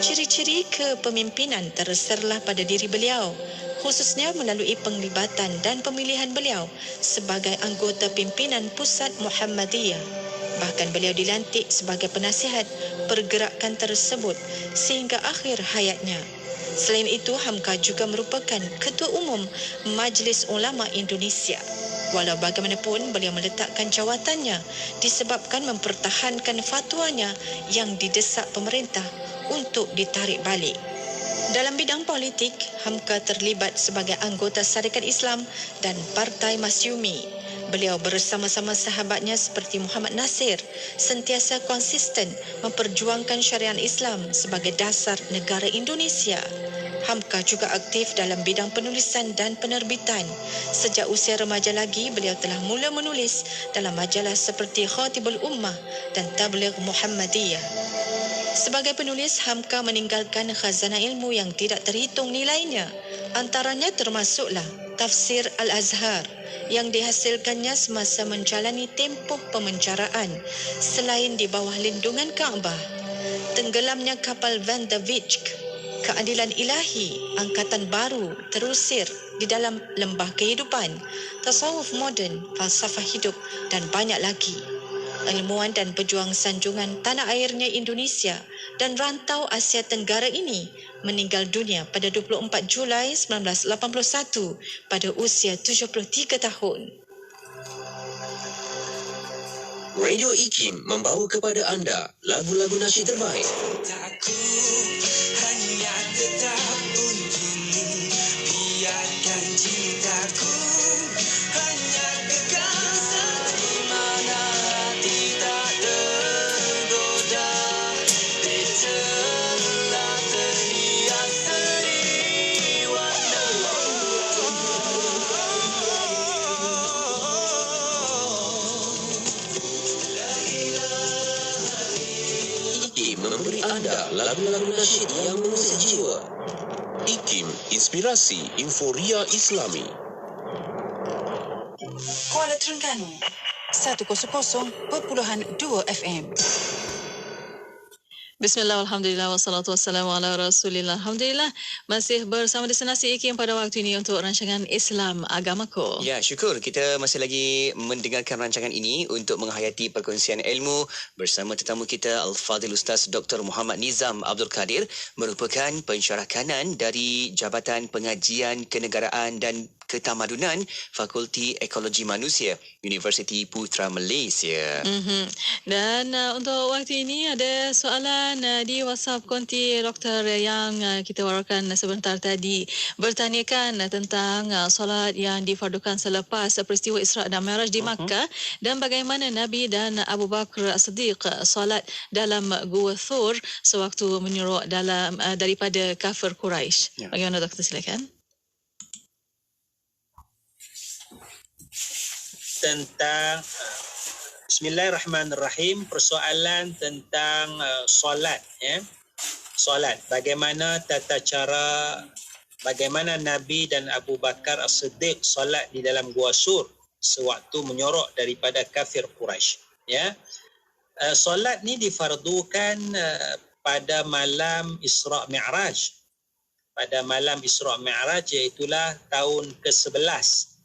Ciri-ciri kepemimpinan terserlah pada diri beliau, khususnya melalui penglibatan dan pemilihan beliau sebagai anggota pimpinan Pusat Muhammadiyah. Bahkan beliau dilantik sebagai penasihat pergerakan tersebut sehingga akhir hayatnya. Selain itu, Hamka juga merupakan Ketua Umum Majlis Ulama Indonesia. Walau bagaimanapun, beliau meletakkan jawatannya disebabkan mempertahankan fatwanya yang didesak pemerintah untuk ditarik balik. Dalam bidang politik, Hamka terlibat sebagai anggota Syarikat Islam dan Partai Masyumi. Beliau bersama-sama sahabatnya seperti Muhammad Nasir sentiasa konsisten memperjuangkan syariat Islam sebagai dasar negara Indonesia. Hamka juga aktif dalam bidang penulisan dan penerbitan. Sejak usia remaja lagi, beliau telah mula menulis dalam majalah seperti Khatibul Ummah dan Tabligh Muhammadiyah. Sebagai penulis, Hamka meninggalkan khazanah ilmu yang tidak terhitung nilainya. Antaranya termasuklah Tafsir Al-Azhar yang dihasilkannya semasa menjalani tempoh pemenjaraan selain di bawah lindungan Kaabah. Tenggelamnya kapal Van der Wijk, Keadilan Ilahi, Angkatan Baru terusir di dalam lembah kehidupan, tasawuf moden, falsafah hidup dan banyak lagi. Ilmuwan dan pejuang sanjungan tanah airnya Indonesia dan rantau Asia Tenggara ini meninggal dunia pada 24 Julai 1981 pada usia 73 tahun. Radio IKIM membawa kepada anda lagu-lagu nasyid terbaik. Aku hanya tetap untukmu, biarkan cintaku hanya kekal di mana hati tak tergoda, telah terhias seri warna. IKIM memberi anda lagu-lagu nasyid yang mengusik jiwa. IKIM, inspirasi euforia Islami. Kuala Terengganu 100.2 FM. Bismillah, alhamdulillah, wassalatu wassalamu ala rasulillah. Alhamdulillah, masih bersama Destinasi IKIM pada waktu ini untuk rancangan Islam Agamaku. Ya, syukur kita masih lagi mendengarkan rancangan ini untuk menghayati perkongsian ilmu bersama tetamu kita Al-Fadhil Ustaz Dr. Muhammad Nizam Abdul Kadir, merupakan pensyarah kanan dari Jabatan Pengajian Kenegaraan dan Ketamadunan Fakulti Ekologi Manusia Universiti Putra Malaysia. Dan untuk waktu ini ada soalan di WhatsApp konti doktor yang kita wawarkan sebentar tadi, bertanyakan tentang solat yang difardukan selepas peristiwa Isra' dan Mi'raj di Makkah dan bagaimana Nabi dan Abu Bakar As-Siddiq solat dalam Gua Thur sewaktu menyuruh daripada kafir Quraisy. Bagaimana doktor, silakan. Tentang Bismillahirrahmanirrahim, persoalan tentang solat, ya. Solat, bagaimana tata cara, bagaimana Nabi dan Abu Bakar As-Siddiq solat di dalam Gua Sur sewaktu menyorok daripada kafir Quraisy, ya. Solat ni difardukan pada malam Isra' Mi'raj. Pada malam Isra' Mi'raj, iaitulah tahun ke-11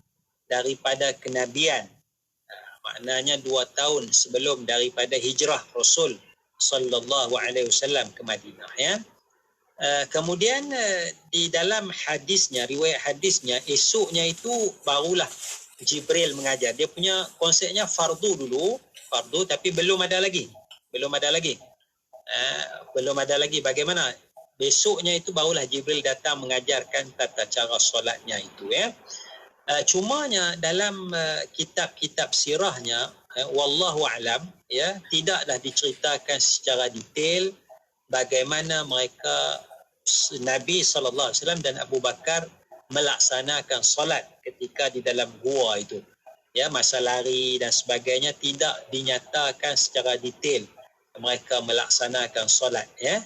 daripada kenabian, maknanya 2 tahun sebelum daripada hijrah Rasul sallallahu alaihi wasallam ke Madinah, ya. Kemudian di dalam hadisnya, riwayat hadisnya, esoknya itu barulah Jibril mengajar. Dia punya konsepnya fardu dulu, fardu, tapi belum ada lagi. Bagaimana? Besoknya itu barulah Jibril datang mengajarkan tata cara solatnya itu, ya. Cumanya dalam kitab-kitab sirahnya, wallahu alam, ya, tidaklah diceritakan secara detail bagaimana mereka, Nabi SAW dan Abu Bakar melaksanakan solat ketika di dalam gua itu, ya, masa lari dan sebagainya tidak dinyatakan secara detail mereka melaksanakan solat, ya.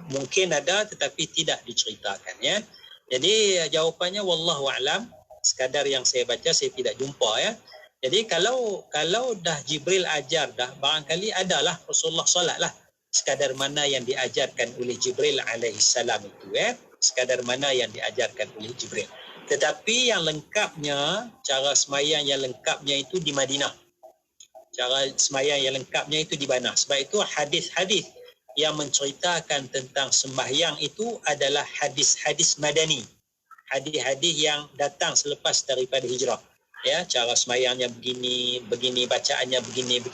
Mungkin ada tetapi tidak diceritakan, ya. Jadi jawapannya wallahu alam. Sekadar yang saya baca, saya tidak jumpa, ya. Jadi kalau dah Jibril ajar dah, barangkali adalah Rasulullah solat lah. Sekadar mana yang diajarkan oleh Jibril alaihissalam itu, ya. Sekadar mana yang diajarkan oleh Jibril. Tetapi yang lengkapnya, cara semayang yang lengkapnya itu di Madinah. Cara semayang yang lengkapnya itu di Madinah. Sebab itu hadis-hadis yang menceritakan tentang sembahyang itu adalah hadis-hadis madani. Hadis-hadis yang datang selepas daripada hijrah, ya, cara semayangnya begini, bacaannya begini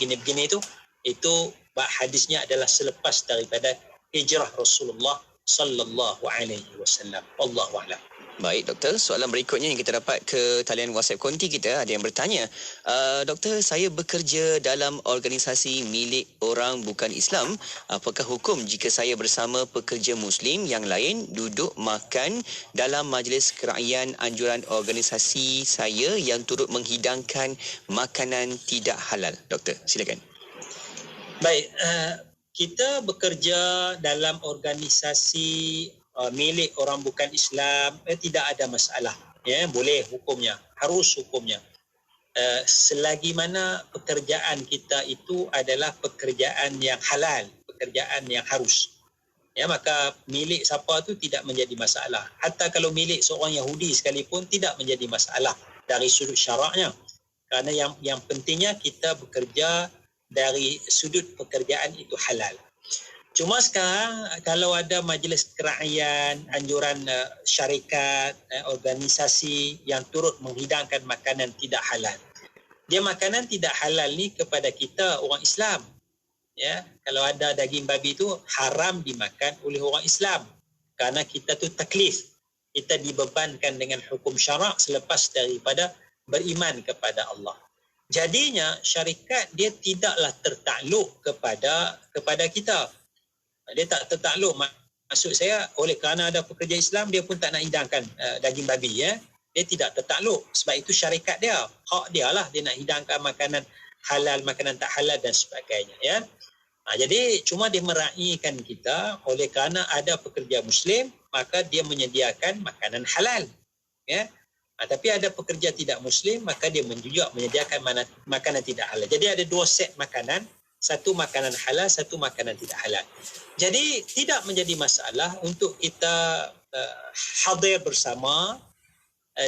itu hadisnya adalah selepas daripada hijrah Rasulullah sallallahu alaihi wasallam. Wallahu a'lam. Baik doktor, soalan berikutnya yang kita dapat ke talian WhatsApp konti kita, ada yang bertanya, doktor, saya bekerja dalam organisasi milik orang bukan Islam, apakah hukum jika saya bersama pekerja Muslim yang lain duduk makan dalam majlis kerajaan anjuran organisasi saya yang turut menghidangkan makanan tidak halal? Doktor, silakan. Baik, kita bekerja dalam organisasi milik orang bukan Islam, tidak ada masalah, ya, boleh hukumnya, harus hukumnya, selagi mana pekerjaan kita itu adalah pekerjaan yang halal, pekerjaan yang harus, ya, maka milik siapa tu tidak menjadi masalah. Hatta kalau milik seorang Yahudi sekalipun tidak menjadi masalah dari sudut syaraknya, kerana yang pentingnya kita bekerja dari sudut pekerjaan itu halal. Cuma sekarang kalau ada majlis kerajaan, anjuran syarikat, organisasi yang turut menghidangkan makanan tidak halal. Dia makanan tidak halal ni kepada kita orang Islam. Ya, kalau ada daging babi itu haram dimakan oleh orang Islam. Kerana kita tu taklif. Kita dibebankan dengan hukum syarak selepas daripada beriman kepada Allah. Jadinya syarikat dia tidaklah tertakluk kepada kita. Dia tak tertakluk, maksud saya oleh kerana ada pekerja Islam dia pun tak nak hidangkan daging babi, ya. Dia tidak tertakluk, sebab itu syarikat dia, hak dia lah, dia nak hidangkan makanan halal, makanan tak halal dan sebagainya, ya. Jadi cuma dia meraihkan kita oleh kerana ada pekerja Muslim, maka dia menyediakan makanan halal, ya. Tapi ada pekerja tidak Muslim, maka dia juga menyediakan makanan tidak halal. Jadi ada 2 set makanan satu makanan halal, satu makanan tidak halal. Jadi tidak menjadi masalah untuk kita hadir bersama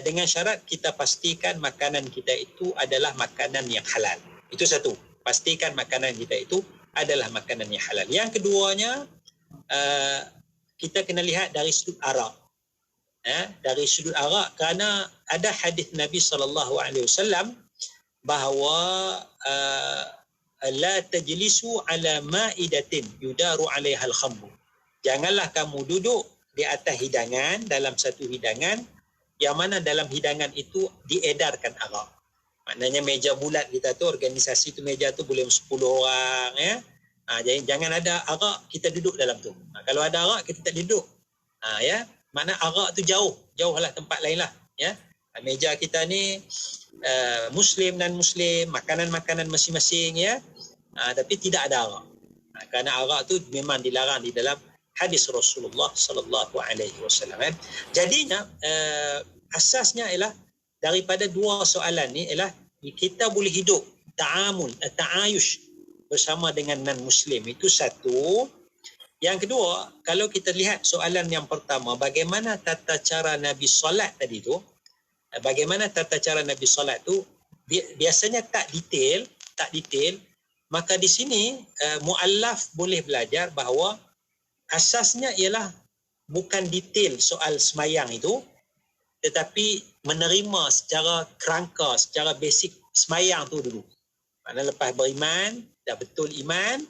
dengan syarat kita pastikan makanan kita itu adalah makanan yang halal. Itu satu. Pastikan makanan kita itu adalah makanan yang halal. Yang keduanya, kita kena lihat dari sudut arak. Dari sudut arak, kerana ada hadis Nabi SAW bahawa la tajlisu ala ma'idatin yudaru 'alaiha al-khamr. Janganlah kamu duduk di atas hidangan, dalam satu hidangan yang mana dalam hidangan itu diedarkan arak. Maknanya meja bulat kita tu, organisasi tu meja tu boleh 10 orang ya. Jadi jangan ada arak kita duduk dalam tu. Kalau ada arak kita tak duduk. Ya, makna arak tu jauhlah tempat lain lah ya. Meja kita ni Muslim dan Muslim, makanan-makanan masing-masing ya. Tapi tidak ada arak. Kerana arak tu memang dilarang di dalam hadis Rasulullah sallallahu alaihi wasallam. Jadinya asasnya ialah daripada dua soalan ni ialah kita boleh hidup ta'ayush bersama dengan non-Muslim, itu satu. Yang kedua, kalau kita lihat soalan yang pertama, bagaimana tata cara Nabi solat tadi tu? Bagaimana tata cara Nabi solat tu? Biasanya tak detail, maka di sini muallaf boleh belajar bahawa asasnya ialah bukan detail soal semayang itu, tetapi menerima secara kerangka, secara basic semayang tu dulu. Maknanya lepas beriman, dah betul iman,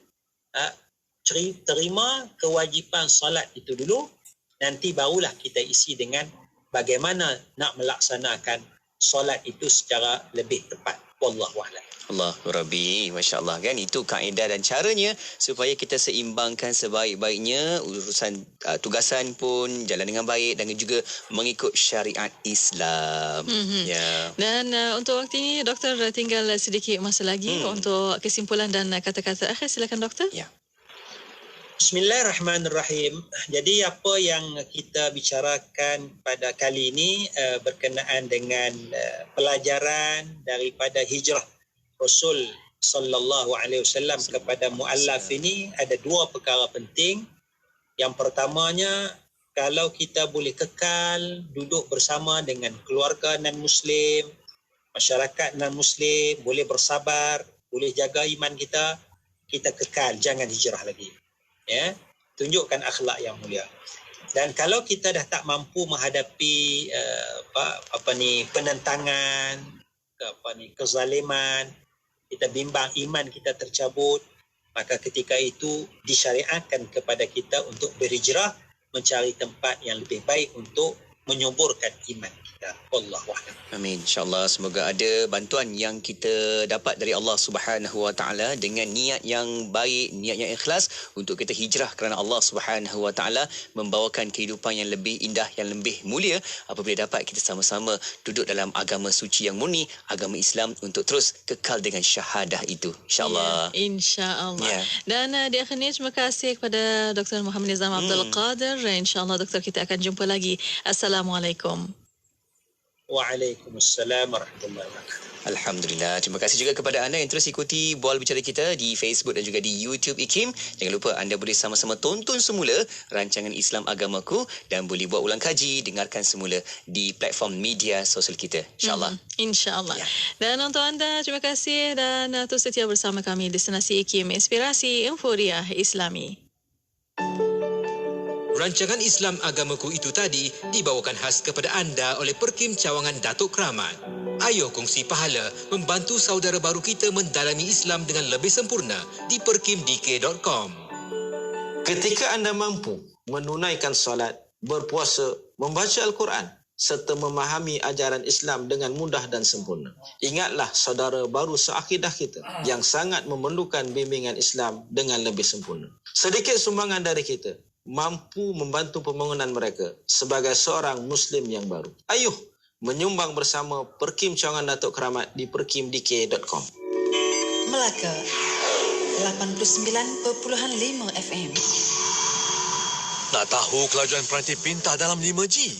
terima kewajipan solat itu dulu, nanti barulah kita isi dengan bagaimana nak melaksanakan solat itu secara lebih tepat. Wallahu a'lam. Allah Rabbi, Masya Allah kan, itu kaedah dan caranya supaya kita seimbangkan sebaik-baiknya urusan tugasan pun jalan dengan baik dan juga mengikut syariat Islam. Ya. Dan untuk waktu ini doktor tinggal sedikit masa lagi untuk kesimpulan dan kata-kata akhir. Silakan doktor. Ya. Bismillahirrahmanirrahim. Jadi apa yang kita bicarakan pada kali ini berkenaan dengan pelajaran daripada hijrah Rasul sallallahu alaihi wasallam kepada muallaf ini, ada dua perkara penting. Yang pertamanya, kalau kita boleh kekal duduk bersama dengan keluarga non-Muslim, masyarakat non-Muslim, boleh bersabar, boleh jaga iman kita, kita kekal, jangan hijrah lagi. Ya, tunjukkan akhlak yang mulia. Dan kalau kita dah tak mampu menghadapi penentangan, kezaliman, kita bimbang iman kita tercabut, maka ketika itu disyariatkan kepada kita untuk berhijrah mencari tempat yang lebih baik untuk menyuburkan iman kita. Wallahu a'lam. Amin. InsyaAllah semoga ada bantuan yang kita dapat dari Allah Subhanahu Wa Taala dengan niat yang baik, niat yang ikhlas untuk kita hijrah kerana Allah Subhanahu Wa Taala membawakan kehidupan yang lebih indah, yang lebih mulia apabila dapat kita sama-sama duduk dalam agama suci yang murni, agama Islam, untuk terus kekal dengan syahadah itu. InsyaAllah. Ya, InsyaAllah. Ya. Dan di akhir ini terima kasih kepada Dr. Muhammad Nizam Abdul Qadir. InsyaAllah doktor kita akan jumpa lagi. Assalamualaikum. Waalaikumsalam warahmatullahi wabarakatuh. Alhamdulillah. Terima kasih juga kepada anda yang terus ikuti Bual Bicara kita di Facebook dan juga di YouTube IKIM. Jangan lupa anda boleh sama-sama tonton semula rancangan Islam Agamaku dan boleh buat ulang kaji, dengarkan semula di platform media sosial kita. InsyaAllah. InsyaAllah. Ya. Dan untuk anda, terima kasih dan terus setia bersama kami Destinasi IKIM, Inspirasi Euforia Islami. Rancangan Islam Agamaku itu tadi dibawakan khas kepada anda oleh Perkim Cawangan Datuk Keramat. Ayo kongsi pahala membantu saudara baru kita mendalami Islam dengan lebih sempurna di perkimdk.com. Ketika anda mampu menunaikan solat, berpuasa, membaca Al-Quran serta memahami ajaran Islam dengan mudah dan sempurna, ingatlah saudara baru seakidah kita yang sangat memerlukan bimbingan Islam dengan lebih sempurna. Sedikit sumbangan dari kita mampu membantu pembangunan mereka sebagai seorang Muslim yang baru. Ayuh menyumbang bersama Perkim Cawangan Datuk Keramat di perkimdk.com. Melaka 89.5 FM. Nak tahu kelajuan peranti pintar dalam 5G?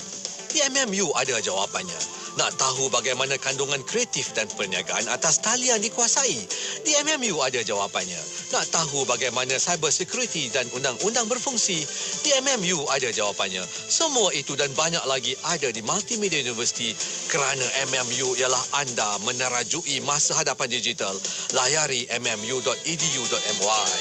PMMU ada jawapannya. Nak tahu bagaimana kandungan kreatif dan perniagaan atas talian dikuasai? Di MMU ada jawapannya. Nak tahu bagaimana cyber security dan undang-undang berfungsi? Di MMU ada jawapannya. Semua itu dan banyak lagi ada di Multimedia University kerana MMU ialah anda menerajui masa hadapan digital. Layari mmu.edu.my.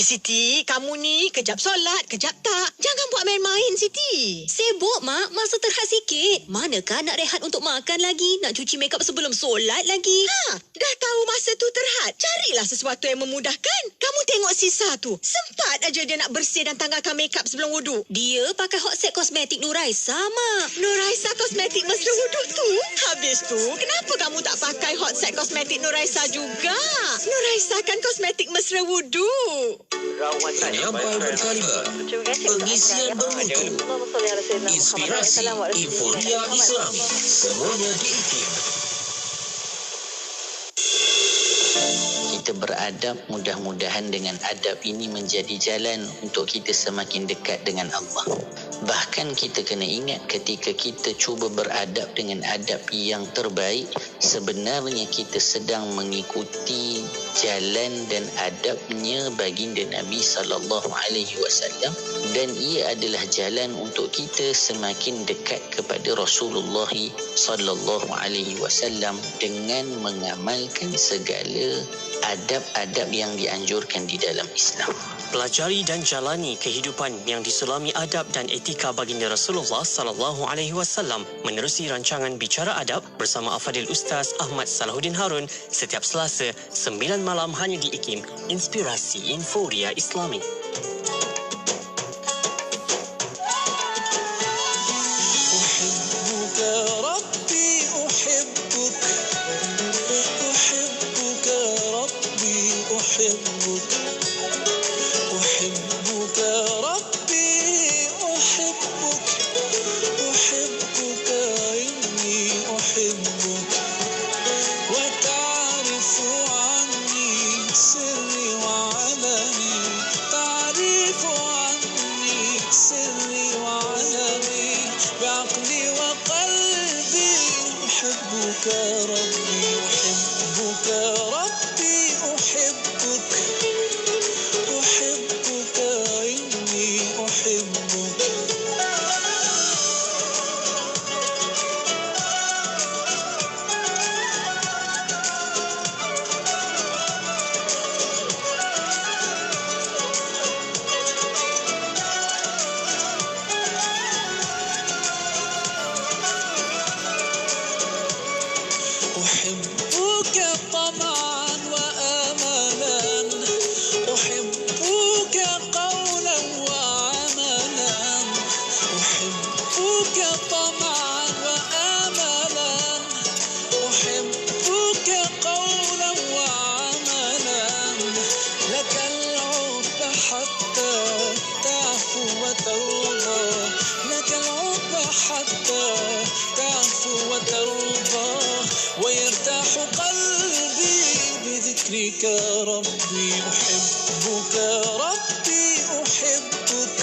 Siti, kamu ni kejap solat, kejap tak. Jangan buat main-main, Siti. Sibuk, Mak. Masa terhad sikit. Manakah nak rehat untuk makan lagi? Nak cuci makeup sebelum solat lagi? Dah tahu masa tu terhad. Carilah sesuatu yang memudahkan. Kamu tengok Sisa tu. Sempat aja dia nak bersih dan tanggalkan makeup sebelum wuduk. Dia pakai hot set kosmetik Nuraisa, Mak. Nuraisa kosmetik mesra wuduk tu? Habis tu, kenapa kamu tak pakai hot set kosmetik Nuraisa juga? Nuraisa kan kosmetik mesra wuduk. Penyampai berkaliber, pengisian bermutu, inspirasi, euforia Islami, semuanya di IKIM. Kita beradab, mudah-mudahan dengan adab ini menjadi jalan untuk kita semakin dekat dengan Allah. Bahkan kita kena ingat ketika kita cuba beradab dengan adab yang terbaik, sebenarnya kita sedang mengikuti jalan dan adabnya baginda Nabi SAW, dan ia adalah jalan untuk kita semakin dekat kepada Rasulullah SAW dengan mengamalkan segala adab-adab yang dianjurkan di dalam Islam. Pelajari dan jalani kehidupan yang diselami adab dan etika baginda Rasulullah sallallahu alaihi wasallam menerusi rancangan Bicara Adab bersama Al-Fadhil Ustaz Ahmad Salahuddin Harun setiap Selasa 9 malam hanya di IKIM, Inspirasi Euforia Islami. ربي أحبك ربي أحبك